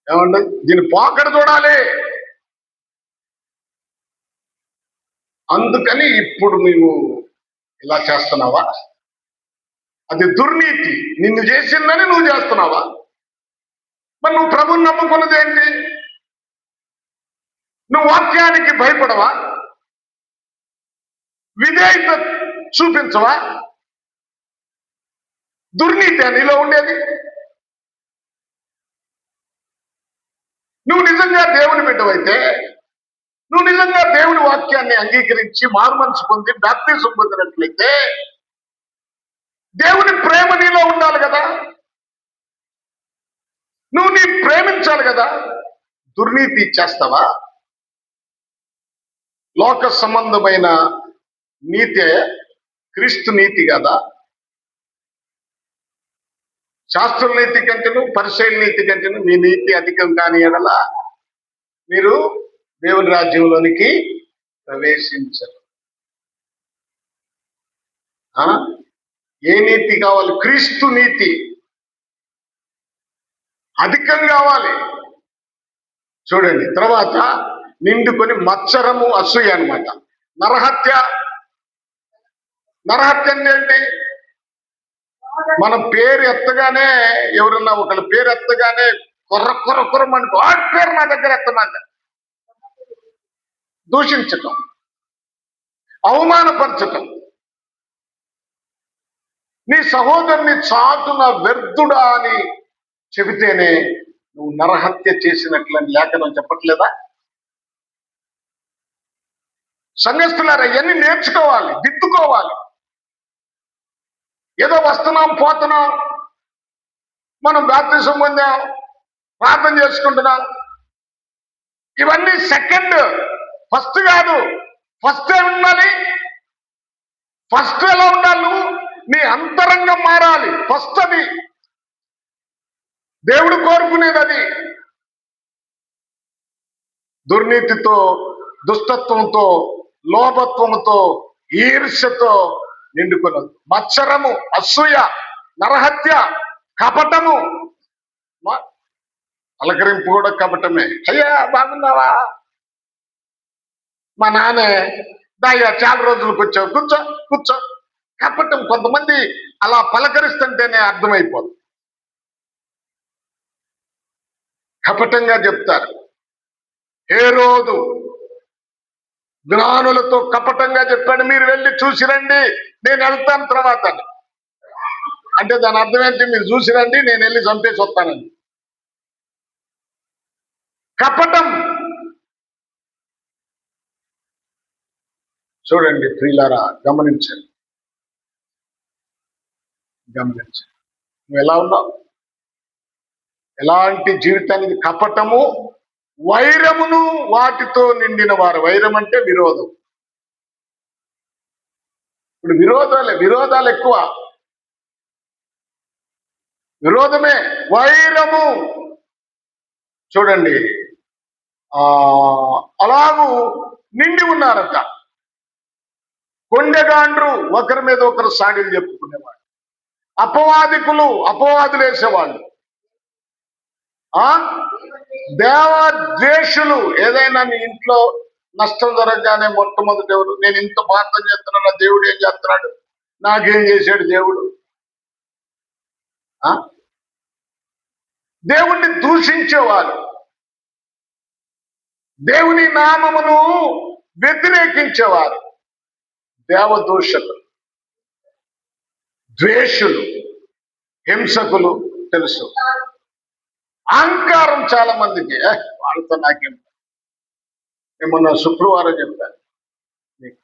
ఏమంటే దీని పోకడ చూడాలి, అందుకని ఇప్పుడు నువ్వు ఇలా చేస్తున్నావా? అది దుర్నీతి. నిన్ను చేసిందని నువ్వు చేస్తున్నావా? మరి నువ్వు ప్రభుని నమ్ముకున్నది ఏంటి? నువ్వు వాక్యానికి భయపడవా? విధేయత చూపించవా? దుర్నీతి నీలో ఉండేది. నువ్వు నిజంగా దేవుని బిడ్డవైతే, నువ్వు నిజంగా దేవుని వాక్యాన్ని అంగీకరించి మారు మనసు పొంది బాప్తిజం పొందినట్లయితే, దేవుని ప్రేమ నీలో ఉండాలి. దుర్నీతి చేస్తావా? లోక సంబంధమైన నీతే క్రీస్తు నీతి కదా. శాస్త్రుల నీతి కంటేను పరిసయ్యుల నీతి కంటేను మీ నీతి అధికం కాని ఎడల మీరు దేవుని రాజ్యంలోనికి ప్రవేశించరు. ఏ నీతి కావాలి? క్రీస్తు నీతి అధికం కావాలి. చూడండి, తర్వాత నిండుకొని మత్సరము, అసూయ అనమాట. నరహత్య. నరహత్య అంటే ఏంటి? మన పేరు ఎత్తగానే, ఎవరన్నా ఒకళ్ళ పేరు ఎత్తగానే కొర్రమని వాడి పేరు నా దగ్గర ఎత్తమాట, దూషించటం, అవమానపరచటం, నీ సహోదరుని చాటున వ్యర్థుడా అని చెబితేనే నువ్వు నరహత్య చేసినట్లని లేఖనం చెప్పట్లేదా? సంఘస్థులారా, ఇవన్నీ నేర్చుకోవాలి, దిద్దుకోవాలి. ఏదో వస్తున్నాం పోతున్నాం, మనం బాప్తిసం పొందాం, ప్రార్థన చేసుకుంటున్నాం, ఇవన్నీ సెకండ్, ఫస్ట్ కాదు. ఫస్ట్ ఏమి ఉండాలి? ఫస్ట్ ఎలా ఉండాలి? నువ్వు నీ అంతరంగం మారాలి. ఫస్ట్ అది దేవుడు కోరుకునేది. అది దుర్నీతితో, దుష్టత్వంతో, లోభత్వంతో, ఈర్ష్యతో నిండుకున్నది. మత్సరము, అసూయ, నరహత్య, కపటము. అలకరింపు కూడా కపటమే. అయ్యా బాగున్నావా, మా నాన్నే దాయ్యా చాలా రోజులకు వచ్చావు, కూర్చో కూర్చో. కపటం. కొంతమంది అలా పలకరిస్తుంటేనే అర్థమైపోదు. కపటంగా చెప్తారు. హేరోదు జ్ఞానులతో కపటంగా చెప్పాడు, మీరు వెళ్ళి చూసిరండి, నేను వెళ్తాను తర్వాత. అంటే దాని అర్థం ఏంటి? మీరు చూసిరండి, నేను వెళ్ళి చంపేసి వస్తానండి. కపటం. చూడండి ప్రియులారా, గమనించండి. నువ్వు ఎలా ఉన్నావు? ఎలాంటి జీవితానికి? కపటము, వైరమును వాటితో నిండిన వారు. వైరం అంటే విరోధం. ఇప్పుడు విరోధాలు ఎక్కువ. విరోధమే వైరము. చూడండి, అలాగూ నిండి ఉన్నారట. కొండెగాండ్రు, ఒకరి మీద ఒకరు సాడీలు చెప్పుకునేవాడు. అపవాదికులు, అపవాదులు వేసేవాళ్ళు. దేవద్వేషులు. ఏదైనా మీ ఇంట్లో నష్టం జరగగానే మొట్టమొదటి ఎవరు? నేను ఇంత ప్రార్థన చేస్తున్నా, దేవుడు ఏం చేస్తున్నాడు, నాకేం చేశాడు దేవుడు? దేవుణ్ణి దూషించేవారు, దేవుని నామమును వ్యతిరేకించేవారు దేవదూషకులు, ద్వేషులు, హింసకులు. తెలుసు, అహంకారం చాలా మందికి. వాళ్ళతో నాకేం. ఏమన్నా శుక్రవారం చెప్పాను మీకు,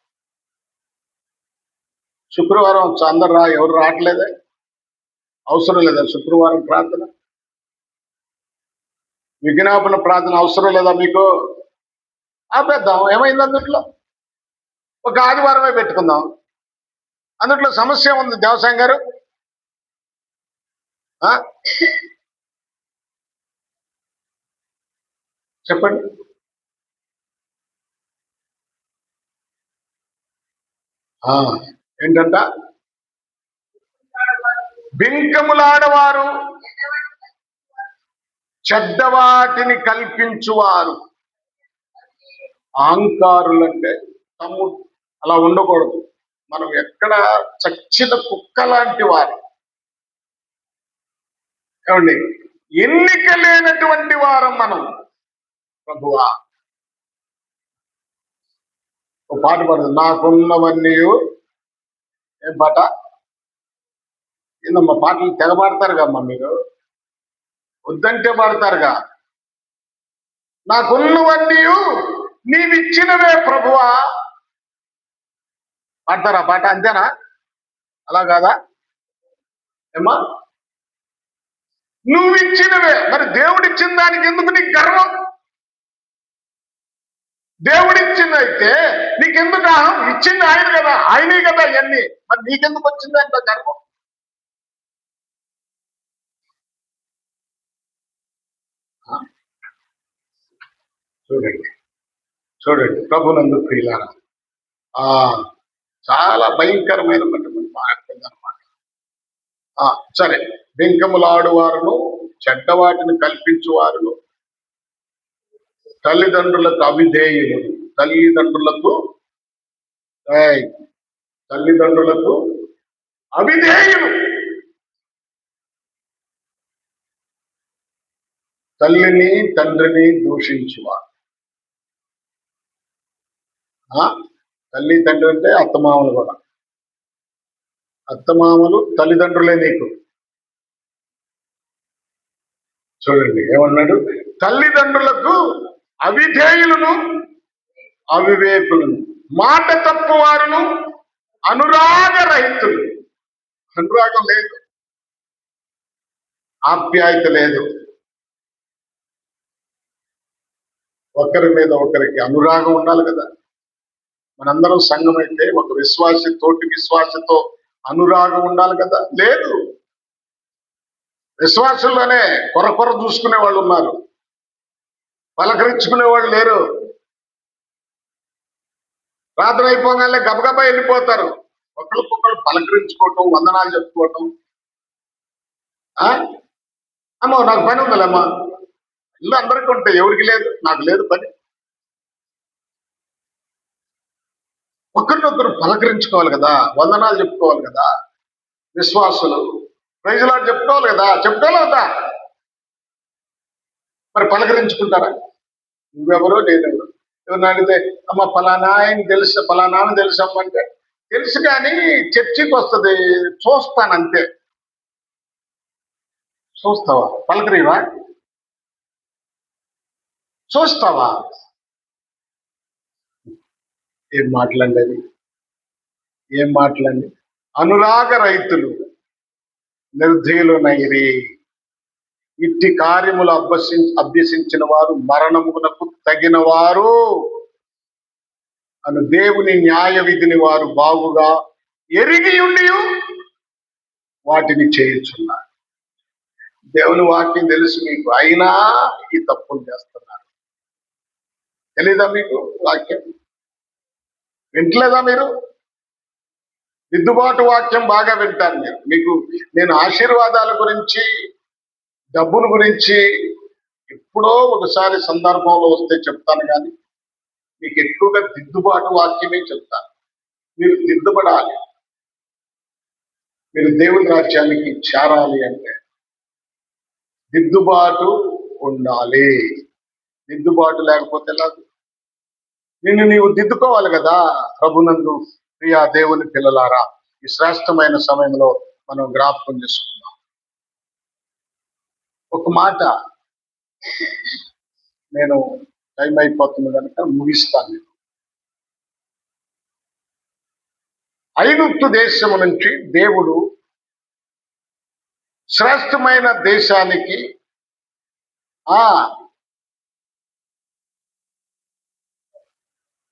శుక్రవారం అందరు ఎవరు రావట్లేదే? అవసరం లేదా శుక్రవారం ప్రార్థన? విజ్ఞాపన ప్రార్థన అవసరం లేదా మీకు? ఆపేద్దాం. ఏమైంది అందుట్లో? ఒక ఆదివారమే పెట్టుకుందాం. అందుట్లో సమస్య ఉంది దేవసాయం గారు? చెప్పండి. ఏంటంట? బింకములాడవారు, చెడ్డవాటిని కల్పించువారు. అహంకారులంటే తమ్ముడు. అలా ఉండకూడదు. మనం ఎక్కడ చచ్చిన కుక్క లాంటి వారు. ఏమండి? ఎన్నిక లేనటువంటి వారం మనం. ప్రభువా, ఒక పాట పడుతుంది, నాకున్నవన్నీ. ఏం పాట? ఏందమ్మా, పాటలు తెగబాడతారుగా అమ్మా మీరు, వద్దంటే పాడతారుగా. నాకున్నవన్నీ నీవిచ్చినవే ప్రభువా. పాడతారా పాట? అంతేనా? అలా కాదా? ఏమా, నువ్వు ఇచ్చినవే. మరి దేవుడు ఇచ్చిన దానికి ఎందుకు నీకు గర్వం? దేవుడిచ్చింది అయితే నీకెందుకు అహం? ఇచ్చింది ఆయన కదా, ఆయనే కదా ఇవన్నీ, మరి నీకెందుకు వచ్చింది అంట గర్వం? చూడండి చూడండి ప్రభునందు ప్రియులారా, ఆ చాలా భయంకరమైనటువంటి మాట అనమాట. సరే, బెంకములాడువారును చెడ్డవాటిని కల్పించువారును తల్లిదండ్రులకు అవిధేయులు. తల్లిదండ్రులకు ఏయ్, తల్లిదండ్రులకు అవిధేయులు. తల్లిని తండ్రిని దూషించువారు. తల్లి తండ్రి అంటే అత్తమామలు కూడా. అత్తమామలు తల్లిదండ్రులే నీకు. చూడండి ఏమన్నాడు, తల్లిదండ్రులకు అవిధేయులను అవివేకులను, మాట తప్పువారును అనురాగ రహితులు. అనురాగం లేదు, ఆప్యాయత లేదు, ఒకరి మీద ఒకరికి అనురాగం ఉండాలి కదా. మనందరం సంఘం అయితే ఒక విశ్వాసి తోటి విశ్వాసతో అనురాగం ఉండాలి కదా. లేదు, విశ్వాసంలోనే కొర చూసుకునే వాళ్ళు ఉన్నారు, పలకరించుకునే వాళ్ళు లేరు. రాత్రి అయిపోగానే గబగబా వెళ్ళిపోతారు. ఒకరికొకరు పలకరించుకోవటం, వందనాలు చెప్పుకోవటం. అమ్మా నాకు పని ఉందలేమ్మా, ఇల్లు అందరికీ ఉంటాయి, ఎవరికి లేదు, నాకు లేదు పని. ఒకరినొకరు పలకరించుకోవాలి కదా, వందనాలు చెప్పుకోవాలి కదా. విశ్వాసులు ప్రైజులాడు చెప్పుకోవాలి కదా, చెప్పుకోవాలి కదా. మరి పలకరించుకుంటారా? నువ్వెవరో నేనెవరో. ఎవరిని అడిగితే అమ్మ ఫలానా ఆయన తెలుసు, ఫలానా తెలుసమ్మంటే తెలుసు, కానీ చర్చికి వస్తుంది చూస్తానంతే. చూస్తావా? పలకరివా? చూస్తావా? ఏం మాట్లాడండి అది, ఏం మాట్లాడండి. అనురాగ రైతులు నిర్ధయులు నైరి, ఇట్టి కార్యములు అభ్యసించిన వారు మరణమునకు తగిన వారు అను దేవుని న్యాయ విధిని వారు బాగుగా ఎరిగి ఉండి వాటిని చేయుచున్నారు. దేవుని వాక్యం తెలుసు మీకు, అయినా ఈ తప్పులు చేస్తున్నారు. తెలీదా మీకు వాక్యం? వింటలేదా మీరు? దిద్దుబాటు వాక్యం బాగా వింటారు మీరు. మీకు నేను ఆశీర్వాదాల గురించి, డబ్బుల గురించి ఎప్పుడో ఒకసారి సందర్భంలో వస్తే చెప్తాను, కానీ మీకు ఎక్కువగా దిద్దుబాటు వాక్యమే చెప్తాను. మీరు దిద్దుబడాలి, మీరు దేవుని రాజ్యానికి చేరాలి అంటే దిద్దుబాటు ఉండాలి. దిద్దుబాటు లేకపోతే లేదు. నిన్ను నీవు దిద్దుకోవాలి కదా. ప్రభునందు ప్రియా దేవుని పిల్లలారా, ఈ శ్రేష్టమైన సమయంలో మనం జ్ఞాపకం చేసుకుందాం. ఒక మాట, నేను టైం అయిపోతుంది కనుక ముగిస్తాను. ఐగుప్తు దేశము నుంచి దేవుడు శ్రేష్టమైన దేశానికి,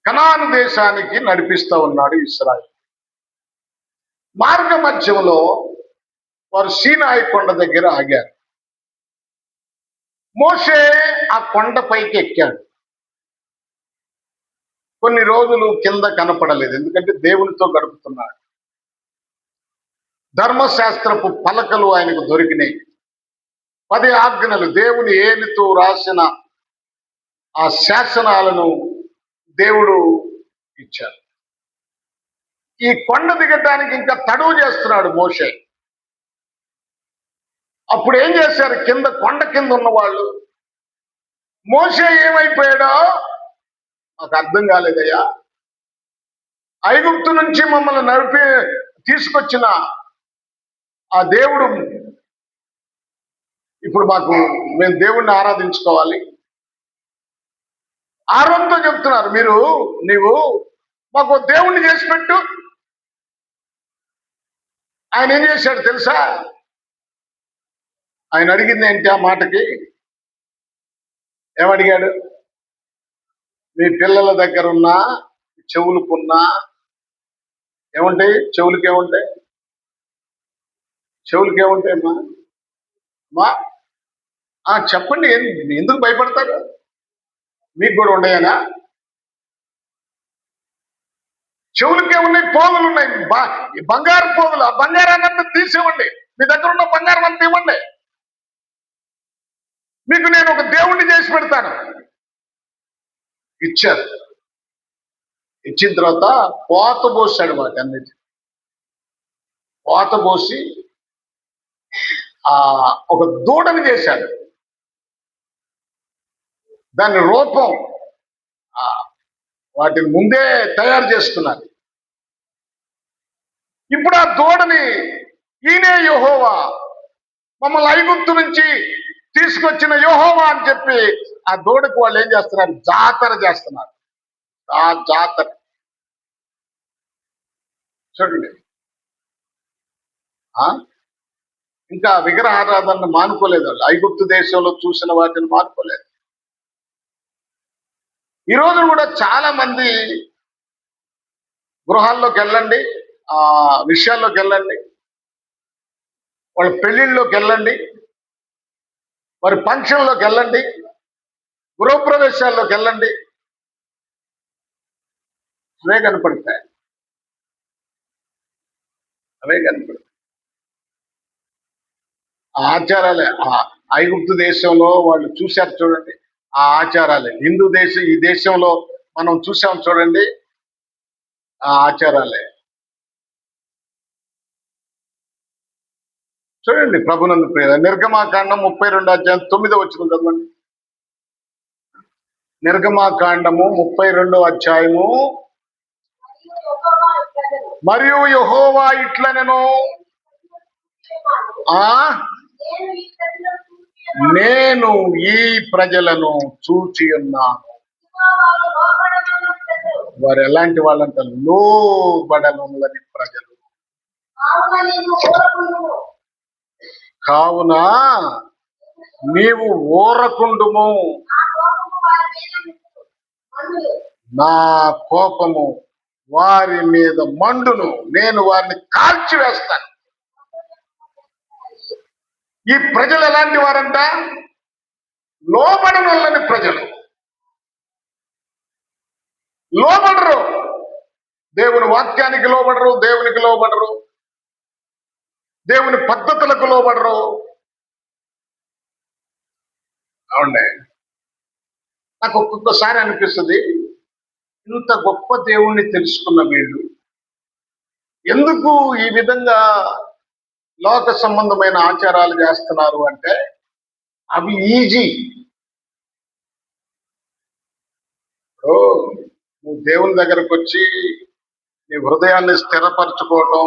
కనాను దేశానికి నడిపిస్తూ ఉన్నాడు ఇశ్రాయేలు. మార్గ మధ్యంలో వారు సీనాయి కొండ దగ్గర ఆగారు. మోషే ఆ కొండపైకి ఎక్కాడు. కొన్ని రోజులు కింద కనపడలేదు, ఎందుకంటే దేవునితో గడుపుతున్నాడు. ధర్మశాస్త్రపు పలకలు ఆయనకు దొరికినాయి. 10 ఆజ్ఞలు దేవుని ఏలితో రాసిన ఆ శాసనాలను దేవుడు ఇచ్చారు. ఈ కొండ దిగటానికి ఇంకా తడువు చేస్తున్నాడు మోషే. అప్పుడు ఏం చేశారు? కింద కొండ కింద ఉన్న వాళ్ళు, మోషే ఏమైపోయాడో నాకు అర్థం కాలేదయ్యా, ఐగుప్తు నుంచి మమ్మల్ని తీసుకొచ్చిన ఆ దేవుడు ఇప్పుడు మేము దేవుణ్ణి ఆరాధించుకోవాలి. ఆరోన్తో చెప్తున్నారు, నీవు మాకు దేవుణ్ణి చేసి పెట్టు. ఆయన ఏం చేశాడు తెలుసా? ఆయన అడిగింది ఏంటి? ఆ మాటకి ఏమడిగాడు? మీ పిల్లల దగ్గర ఉన్నా, చెవులకున్నా ఏముంటాయి? చెవులకి ఏముంటాయి? చెవులకి ఏముంటాయి అమ్మా? అమ్మా చెప్పండి, ఎందుకు భయపడతారు? మీకు కూడా ఉండయనా? చెవులకి ఏమున్నాయి? పోగులు ఉన్నాయి, బంగారు పోగులు. ఆ బంగారాన్ని తీసివ్వండి, మీ దగ్గర ఉన్న బంగారం అంతా ఇవ్వండి, మీకు నేను ఒక దేవుణ్ణి చేసి పెడతాను. ఇచ్చారు. ఇచ్చిన తర్వాత పోత పోసాడు వాటి అన్నిటి. పోత పోసి ఒక దూడని చేశాడు. దాని రూపం వాటిని ముందే తయారు చేసుకున్నారు. ఇప్పుడు ఆ దూడని ఈయనే యెహోవా, మమ్మల్ని ఐగుప్తు నుంచి తీసుకొచ్చిన యెహోవా అని చెప్పి ఆ దూడకు వాళ్ళు ఏం చేస్తున్నారు? జాతర చేస్తున్నారు. ఆ జాతర చూడండి. ఇంకా విగ్రహారాధనను మానుకోలేదు వాళ్ళు. ఐగుప్తు దేశంలో చూసిన వాటిని మానుకోలేదు. ఈ రోజు కూడా చాలా మంది గృహాల్లోకి వెళ్ళండి, విషయాల్లోకి వెళ్ళండి, వాళ్ళ పెళ్లిళ్ళలోకి వెళ్ళండి, వారి ఫంక్షన్లోకి వెళ్ళండి, గృహప్రవేశాల్లోకి వెళ్ళండి, అవే కనపడతాయి. అవే కనపడతాయి. ఆ ఆచారాలే ఐగుప్తు దేశంలో వాళ్ళు చూశారు చూడండి, ఆ ఆచారాలే ఈ దేశంలో మనం చూసాం చూడండి, ఆ ఆచారాలే. చూడండి ప్రభునందు ప్రియ, నిర్గమాకాండం 32:9 చదవండి. నిర్గమాకాండము 32 మరియు యెహోవా ఇట్లనెను, నేను ఈ ప్రజలను చూచి ఉన్నాను. వారు ఎలాంటి వాళ్ళంట? లోబడనులని ప్రజలు. కావున నీవు ఊరకుండుము, నా కోపము వారి మీద మండును, నేను వారిని కాల్చివేస్తాను. ఈ ప్రజలు ఎలాంటి వారంట? లోబడనొల్లని ప్రజలు. లోబడరు, దేవుని వాక్యానికి లోబడరు, దేవునికి లోబడరు, దేవుని పద్ధతులకు లోబడరు. అవునండి, నాకు ఒక్కొక్కసారి అనిపిస్తుంది, ఇంత గొప్ప దేవుణ్ణి తెలుసుకున్న వీళ్ళు ఎందుకు ఈ విధంగా లోక సంబంధమైన ఆచారాలు చేస్తున్నారు అంటే, అవి ఈజీ. నువ్వు దేవుని దగ్గరకు వచ్చి నీ హృదయాన్ని స్థిరపరచుకోవటం,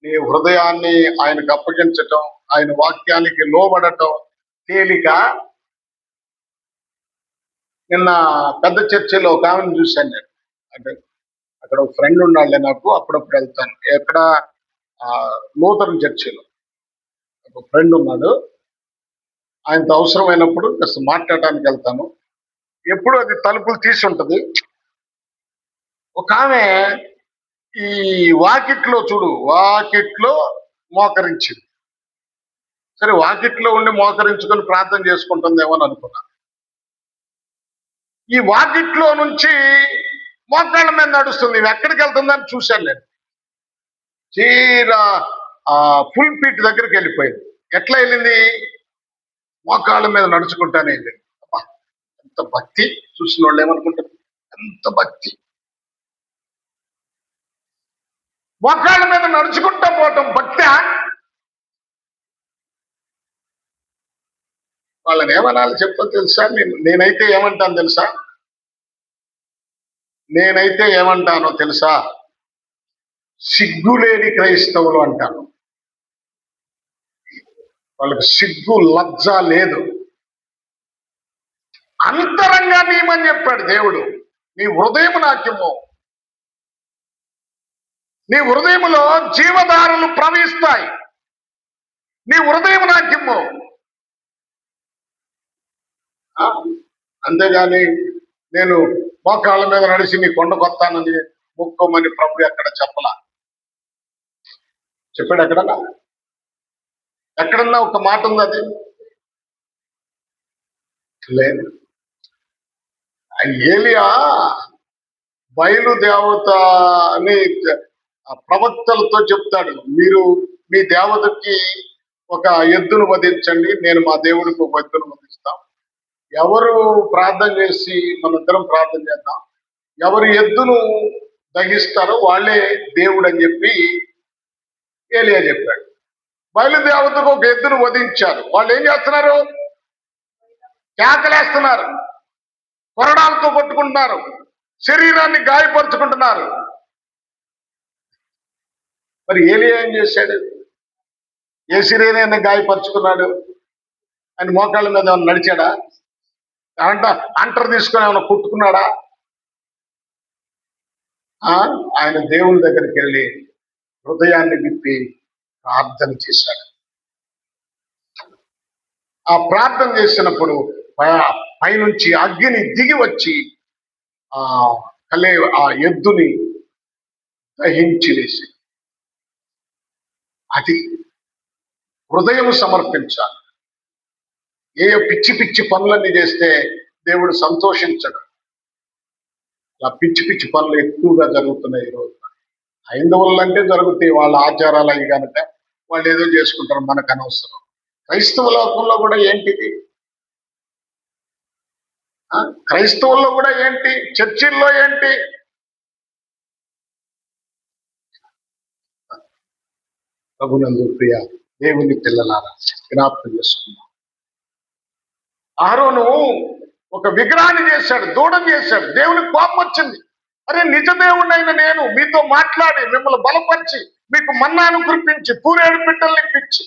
నీ హృదయాన్ని ఆయనకు అప్పగించటం, ఆయన వాక్యానికి లోబడటం తేలిక. నిన్న పెద్ద చర్చిలో ఒక ఆమెను చూశాను నేను. అంటే అక్కడ ఒక ఫ్రెండ్ ఉన్నాళ్ళే నాకు, అప్పుడప్పుడు వెళ్తాను. ఎక్కడ? లూథరన్ చర్చిలో ఒక ఫ్రెండ్ ఉన్నాడు. ఆయనతో అవసరమైనప్పుడు కాస్త మాట్లాడటానికి వెళ్తాను. ఎప్పుడు అది తలుపులు తీసి ఉంటది. ఒక ఆమె ఈ వాకిట్లో మోకరించింది. సరే, వాకిట్లో ఉండి మోకరించుకొని ప్రార్థన చేసుకుంటుందేమో అని అనుకున్నా. ఈ వాకిట్లో నుంచి మోకాళ్ళ మీద నడుస్తుంది. ఎక్కడికి వెళ్తుందని చూశాను నేను. చీరా ఫుల్ పీట్ దగ్గరికి వెళ్ళిపోయింది. ఎట్లా వెళ్ళింది? మోకాళ్ళ మీద నడుచుకుంటానే వెళ్ళింది. ఎంత భక్తి! చూసిన వాళ్ళు ఏమనుకుంటారు, ఎంత భక్తి! మోకాళ్ళ మీద నడుచుకుంటా పోవటం భక్తి. వాళ్ళని ఏమనాలి చెప్పో తెలుసా? నేనైతే ఏమంటానో తెలుసా? సిగ్గులేని క్రైస్తవులు అంటాను. వాళ్ళకి సిగ్గు లజ్జ లేదు. అంతరంగా నీమని చెప్పాడు దేవుడు. నీ హృదయం నాకిమ్ము, నీ హృదయములో జీవధారలు ప్రవహిస్తాయి, నీ హృదయం నాకిమ్ము. అంతేగాని నేను మోకాళ్ళ మీద నడిచి నీ కొండకు వస్తానని మొక్కోమని ప్రభు ఎక్కడ చెప్పలా. చెప్పాడు ఎక్కడన్నా? ఎక్కడన్నా ఒక మాట ఉంది అది? లేదు. ఏలియా బయలుదేవత అని ప్రవక్తలతో చెప్తాడు, మీరు మీ దేవతకి ఒక ఎద్దును వధించండి, నేను మా దేవుడికి ఒక ఎద్దును వధిస్తాం. ఎవరు ప్రార్థన చేసి మనిద్దరం ప్రార్థన చేద్దాం, ఎవరు ఎద్దును దహిస్తారో వాళ్ళే దేవుడు అని చెప్పి ఏలియా చెప్పాడు. బయలుదేవతకు ఒక ఎద్దును వధించారు. వాళ్ళు ఏం చేస్తున్నారు? కేకలేస్తున్నారు, కొరడాలతో కొట్టుకుంటున్నారు, శరీరాన్ని గాయపరుచుకుంటున్నారు. మరి ఏలియా ఏం చేశాడు? ఏ శరీరాన్ని గాయపరుచుకున్నాడు? ఆయన మోకాళ్ళ మీద ఏమైనా నడిచాడా? అంటర్ తీసుకొని ఏమైనా కుట్టుకున్నాడా? ఆయన దేవుని దగ్గరికి వెళ్ళి హృదయాన్ని విప్పి ప్రార్థన చేశాడు. ఆ ప్రార్థన చేసినప్పుడు పైనుంచి అగ్ని దిగి వచ్చి ఆ ఎద్దుని దహించి వేసి, అది హృదయం సమర్పించాలి. ఏ పిచ్చి పిచ్చి పనులన్నీ చేస్తే దేవుడు సంతోషించడు. అలా పిచ్చి పిచ్చి పనులు ఎక్కువగా జరుగుతున్నాయి ఈరోజు. హైందవులంటే జరుగుతాయి, వాళ్ళ ఆచారాలు అవి కనుక వాళ్ళు ఏదో చేసుకుంటారు, మనకు అనవసరం. క్రైస్తవ లోకంలో కూడా ఏంటిది? క్రైస్తవుల్లో కూడా ఏంటి? చర్చిల్లో ఏంటి? ప్రభునందు ప్రియ దేవుని పిల్లలారా, జ్ఞాపకం చేసుకున్నాం. అహరోను ఒక విగ్రహాన్ని చేశాడు, దూడం చేశాడు. దేవునికి కోపం వచ్చింది. అరే, నిజ దేవుడినైన నేను మీతో మాట్లాడి మిమ్మల్ని బలపరిచి మీకు మన్నాను కురిపించి పూరేడు పిట్టల్ని ఇప్పించి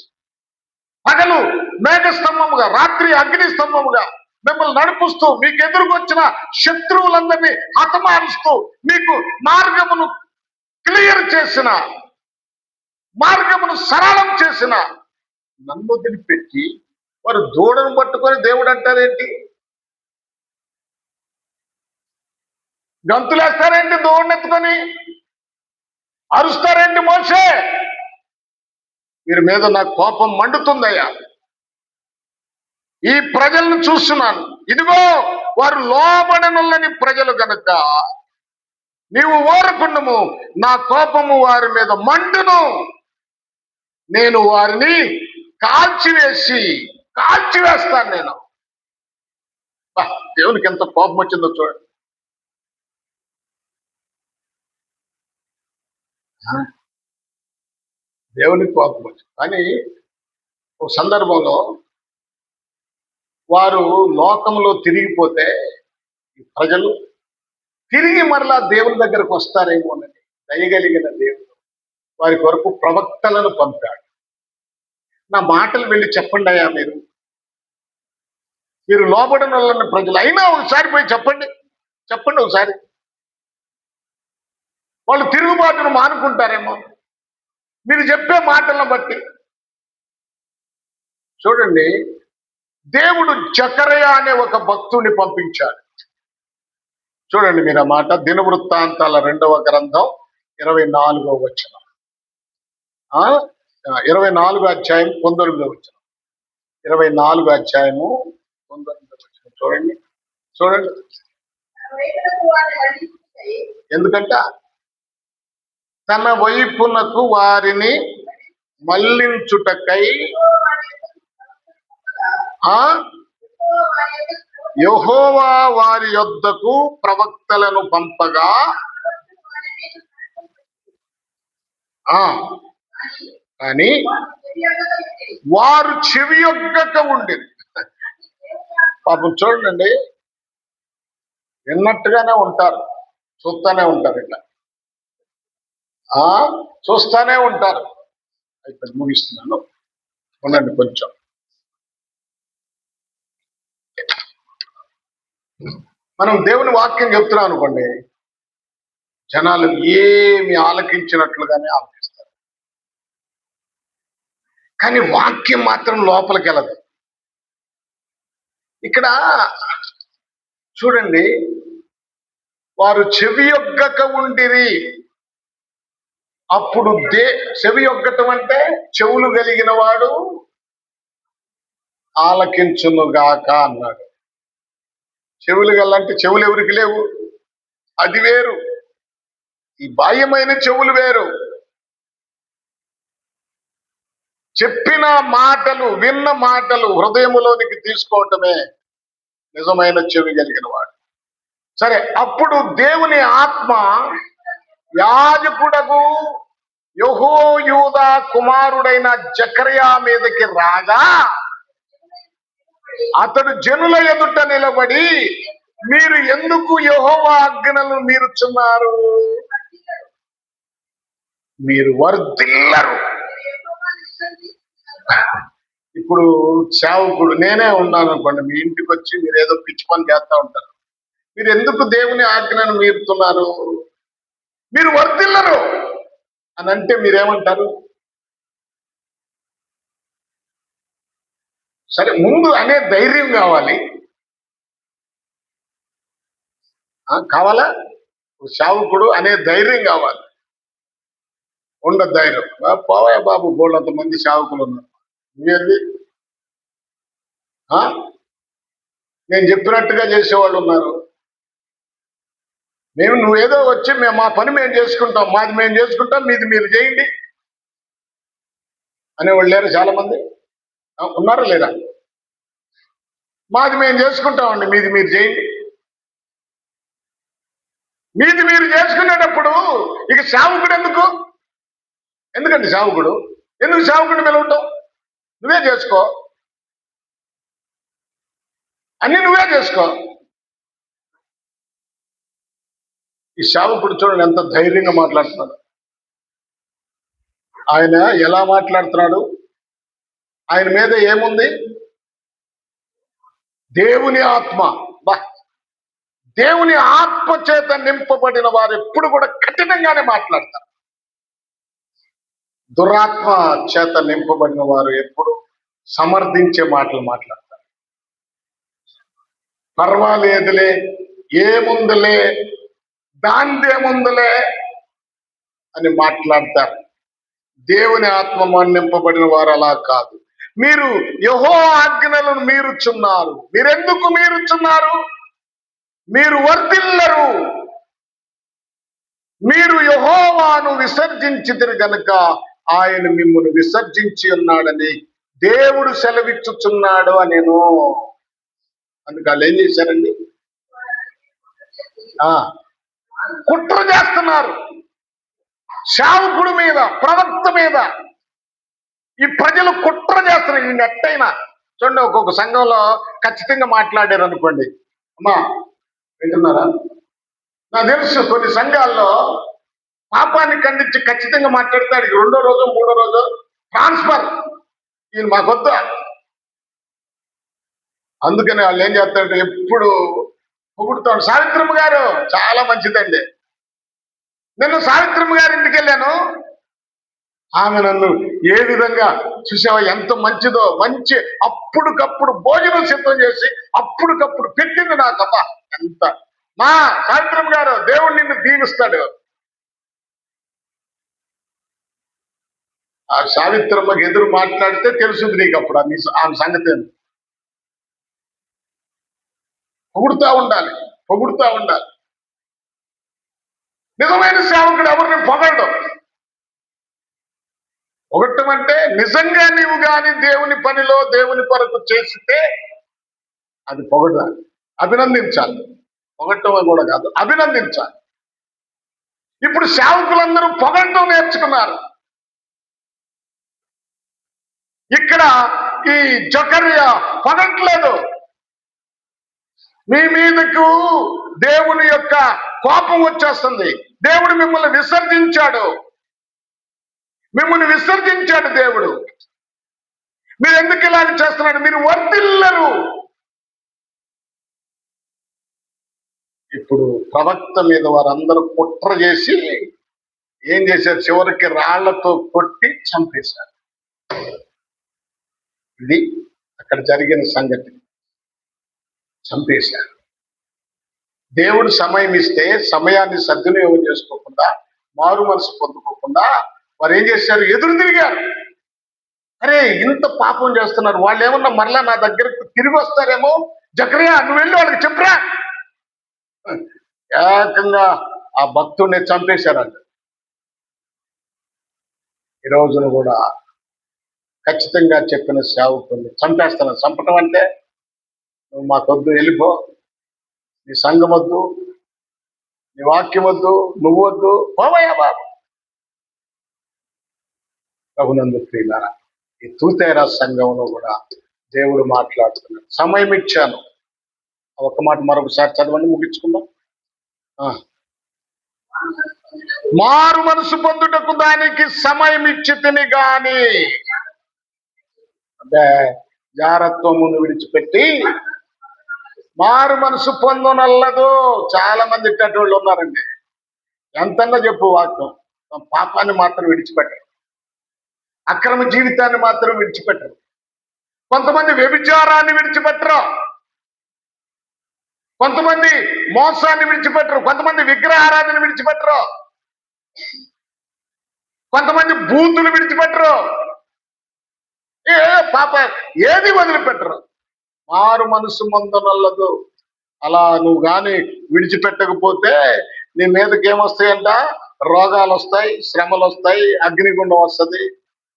పగలు మేఘస్తంభముగా రాత్రి అగ్ని స్తంభముగా మిమ్మల్ని నడిపిస్తూ మీకు ఎదురుకొచ్చిన శత్రువులందరినీ హతమారుస్తూ మీకు మార్గమును క్లియర్ చేసిన, మార్గమును సరళం చేసిన నన్ను వదిలిపెట్టి వారు దూడను పట్టుకొని దేవుడు అంటారేంటి? గంతులేస్తారేంటి? దూడను ఎత్తుకొని అరుస్తారేంటి? మోషే, వీరి మీద నాకు కోపం మండుతుందయ్యా. ఈ ప్రజలను చూస్తున్నాను, ఇదిగో వారు లోబడనులని ప్రజలు గనక నీవు ఓరకుండము, నా కోపము వారి మీద మండును, నేను వారిని కాల్చివేస్తాను నేను. దేవునికి ఎంత కోపం వచ్చిందో చూడండి. దేవునికి కోపం వచ్చింది. కానీ ఒక సందర్భంలో వారు లోకంలో తిరిగిపోతే ప్రజలు తిరిగి మరలా దేవుని దగ్గరకు వస్తారేమోనని దయగలిగిన దేవుడు వారి కొరకు ప్రవక్తలను పంపాడు. నా మాటలు వెళ్ళి చెప్పండి అయ్యా, మీరు లోబడిన వాళ్ళని ప్రజలు అయినా ఒకసారి పోయి చెప్పండి ఒకసారి. వాళ్ళు తిరుగుబాటును మానుకుంటారేమో మీరు చెప్పే మాటలను బట్టి. చూడండి, దేవుడు జకరయా అనే ఒక భక్తుడిని పంపించాడు. చూడండి మీరు ఆ మాట, దినవృత్తాంతాల 2వ గ్రంథం 24వ వచనం, 24వ అధ్యాయం 19వ వచనం, 24వ అధ్యాయము 19వ వచనం. చూడండి. ఎందుకంట తన వైపునకు వారిని మళ్లించుటకై యెహోవా వారి యొద్దకు ప్రవక్తలను పంపగా కానీ వారు చెవియొగ్గక ఉండేది. పాపం చూడండి, విన్నట్టుగానే ఉంటారు, చూస్తానే ఉంటారు, ఇట్లా చూస్తానే ఉంటారు. అయితే ముగిస్తున్నాను, ఉండండి కొంచెం. మనం దేవుని వాక్యం చెప్తున్నాం అనుకోండి, జనాలు ఏమి ఆలకించినట్లుగానే ఆలకిస్తారు, కానీ వాక్యం మాత్రం లోపలికి వెళ్ళదు. ఇక్కడ చూడండి, వారు చెవియొగ్గక ఉండిరి. అప్పుడు చెవియొగ్గటం అంటే చెవులు కలిగిన వాడు ఆలకించునుగాక అన్నాడు. చెవులు గల్లంటే చెవులు ఎవరికి లేవు, అది వేరు. ఈ బాహ్యమైన చెవులు వేరు. చెప్పిన మాటలు, విన్న మాటలు హృదయములోనికి తీసుకోవటమే నిజమైన చెవి కలిగిన వాడు. సరే, అప్పుడు దేవుని ఆత్మ యాజకుడగు యెహోయూదా కుమారుడైన జకర్యా మీదకి రాగా, అతడు జనుల ఎదుట నిలబడి, మీరు ఎందుకు యెహోవా ఆజ్ఞలను మీరుచున్నారు? మీరు వర్ధిల్లరు. ఇప్పుడు సేవకుడు నేనే ఉన్నాను అనుకోండి, మీ ఇంటికి వచ్చి మీరు ఏదో పిచ్చి పని చేస్తా ఉంటారు. మీరు ఎందుకు దేవుని ఆజ్ఞను మీరుతున్నారు? మీరు వర్ధిల్లరు అని అంటే మీరేమంటారు? సరే, ముందు అనే ధైర్యం కావాలి. కావాలా? సేవకుడు అనే ధైర్యం కావాలి. ఉండదు ధైర్యం. పోవా బాబు, బోళ్ళంత మంది సేవకులు ఉన్నారు, నువ్వేంది? నేను చెప్పినట్టుగా చేసేవాళ్ళు ఉన్నారు. నువ్వేదో వచ్చి మా పని మేము చేసుకుంటాం, మాది మేము చేసుకుంటాం, మీది మీరు చేయండి అనేవాళ్ళు లేరు చాలా మంది. ఉన్నారా లేరా? మాది మేము చేసుకుంటామండి, మీది మీరు చేయండి. మీది మీరు చేసుకునేటప్పుడు ఇక సేవకుడు ఎందుకండి సేవకుడు? ఎందుకు సేవకుడిని పిలవటం? నువ్వే చేసుకో, అన్ని నువ్వే చేసుకో. ఈ సేవకుడు చూడండి ఎంత ధైర్యంగా మాట్లాడుతున్నాడు. ఆయన ఎలా మాట్లాడుతున్నాడు? ఆయన మీద ఏముంది? దేవుని ఆత్మ. దేవుని ఆత్మ చేత నింపబడిన వారు ఎప్పుడు కూడా కఠినంగానే మాట్లాడతారు. దురాత్మ చేత నింపబడిన వారు ఎప్పుడు సమర్థించే మాటలు మాట్లాడతారు. పర్వాలేదులే, ఏముందులే, దాందేముందులే అని మాట్లాడతారు. దేవుని ఆత్మ నింపబడిన వారు అలా కాదు. మీరు యెహోవా ఆజ్ఞలను మీరుచున్నారు. మీరెందుకు మీరుచున్నారు? మీరు వర్ధిల్లరు. మీరు యెహోవాను విసర్జించితిరి గనుక ఆయన మిమ్మల్ని విసర్జించి ఉన్నాడని దేవుడు సెలవిచ్చుచున్నాడు అనేను. అందుకు వాళ్ళు ఏం చేశారండి? కుట్ర చేస్తున్నారు సేవకుడి మీద, ప్రవక్త మీద. ఈ ప్రజలు కుట్ర చేస్తున్నారు. ఈ నెట్టయినా చూడండి, ఒక్కొక్క సంఘంలో ఖచ్చితంగా మాట్లాడారు అనుకోండి. అమ్మా వింటున్నారా? నాకు తెలుసు కొన్ని సంఘాల్లో పాపాన్ని ఖండించి ఖచ్చితంగా మాట్లాడతాడు. రెండో రోజు మూడో రోజు ట్రాన్స్ఫర్, ఈయన మాకొద్దు. అందుకని వాళ్ళు ఏం చేస్తారంటే ఎప్పుడు పొగుడుతాడు. సావిత్రమ్మ గారు చాలా మంచిదండి. నేను సావిత్రమ్మ గారి ఇంటికి వెళ్ళాను, ఆమె నన్ను ఏ విధంగా చూసావా, ఎంత మంచిదో, మంచి అప్పుడుకప్పుడు భోజనం సిద్ధం చేసి అప్పుడుకప్పుడు పెట్టింది నాకమ్మా. ఎంత మా సావిత్రమ్మ గారు, దేవుడు నిన్ను దీవిస్తాడు. ఆ సావిత్రమ్మకి ఎదురు మాట్లాడితే తెలుసుంది నీకు అప్పుడు ఆమె సంగతి. పొగుడుతూ ఉండాలి, పొగుడుతూ ఉండాలి. నిజమైన సేవకుడు ఎవరిని పొగడడం. పొగట్టం అంటే నిజంగా నీవు గాని దేవుని పనిలో దేవుని కొరకు చేస్తే అది పొగడాలి, అభినందించాలి. పొగట్టం కూడా కాదు, అభినందించాలి. ఇప్పుడు సేవకులందరూ పొగట్టం నేర్చుకున్నారు. ఇక్కడ ఈ జకర్యా పొగట్లేదు. మీ మీదకు దేవుని యొక్క కోపం వచ్చేస్తుంది. దేవుడు మిమ్మల్ని విసర్జించాడు, మిమ్మల్ని విసర్జించాడు దేవుడు. మీరు ఎందుకు ఇలాగ చేస్తున్నాడు? మీరు వర్ధిల్లరు. ఇప్పుడు ప్రవక్త మీద వారందరూ కుట్ర చేసి ఏం చేశారు? చివరికి రాళ్లతో కొట్టి చంపేశారు. ఇది అక్కడ జరిగిన సంగతి. చంపేశారు. దేవుడు సమయం ఇస్తే సమయాన్ని సద్వినియోగం చేసుకోకుండా, మారు మనసు పొందుకోకుండా వారు ఏం చేశారు? ఎదురు తిరిగారు. అరే, ఇంత పాపం చేస్తున్నారు, వాళ్ళు ఏమన్నా మరలా నా దగ్గరకు తిరిగి వస్తారేమో, జకరియా నువ్వు వెళ్ళి వాళ్ళకి చెప్పురా. ఏకంగా ఆ భక్తుడిని చంపేశారంట. ఈ రోజున కూడా ఖచ్చితంగా చెప్పిన సేవకుల్ని చంపేస్తాను. చంపటం అంటే నువ్వు మాకొద్దు, వెళ్ళిపో, నీ సంఘం వద్దు, నీ వాక్యం వద్దు, నువ్వు వద్దు, పోవయ్యా బాబు. ప్రభునందు ప్రియులారా, ఈ తూతేరా సంఘంలో కూడా దేవుడు మాట్లాడుతున్నాడు. సమయం ఇచ్చాను. ఒక మాట మరొకసారి చదవండి, ముగించుకుందాం. మారు మనసు పొందుటకు దానికి సమయం ఇచ్చి తిని గాని, అంటే జారత్వమును విడిచిపెట్టి మారు మనసు పొందనల్లదు. చాలా మంది ఇట్టేటోళ్ళు ఉన్నారండి. ఎంతన్నా చెప్పు వాక్యం, పాపాన్ని మాత్రం విడిచిపెట్టరు, అక్రమ జీవితాన్ని మాత్రం విడిచిపెట్టరు. కొంతమంది వ్యభిచారాన్ని విడిచిపెట్టరు, కొంతమంది మోసాన్ని విడిచిపెట్టరు, కొంతమంది విగ్రహారాధన విడిచిపెట్టరు, కొంతమంది బూతులు విడిచిపెట్టరు, పాప ఏది వదిలిపెట్టరు. మారు మనసు పొందనల్లదు. అలా నువ్వు గాని విడిచిపెట్టకపోతే నీ మీదకి ఏమొస్తాయంట? రోగాలు వస్తాయి, శ్రమలు వస్తాయి, అగ్నిగుండం వస్తుంది.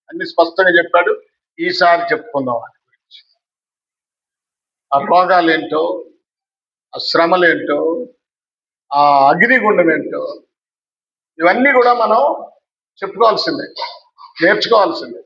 అన్ని స్పష్టంగా చెప్పాడు. ఈసారి చెప్పుకుందాం వాటి గురించి. ఆ రోగాలు ఏంటో, ఆ శ్రమలు ఏంటో, ఆ అగ్నిగుండం ఏంటో, ఇవన్నీ కూడా మనం చెప్పుకోవాల్సిందే, నేర్చుకోవాల్సిందే.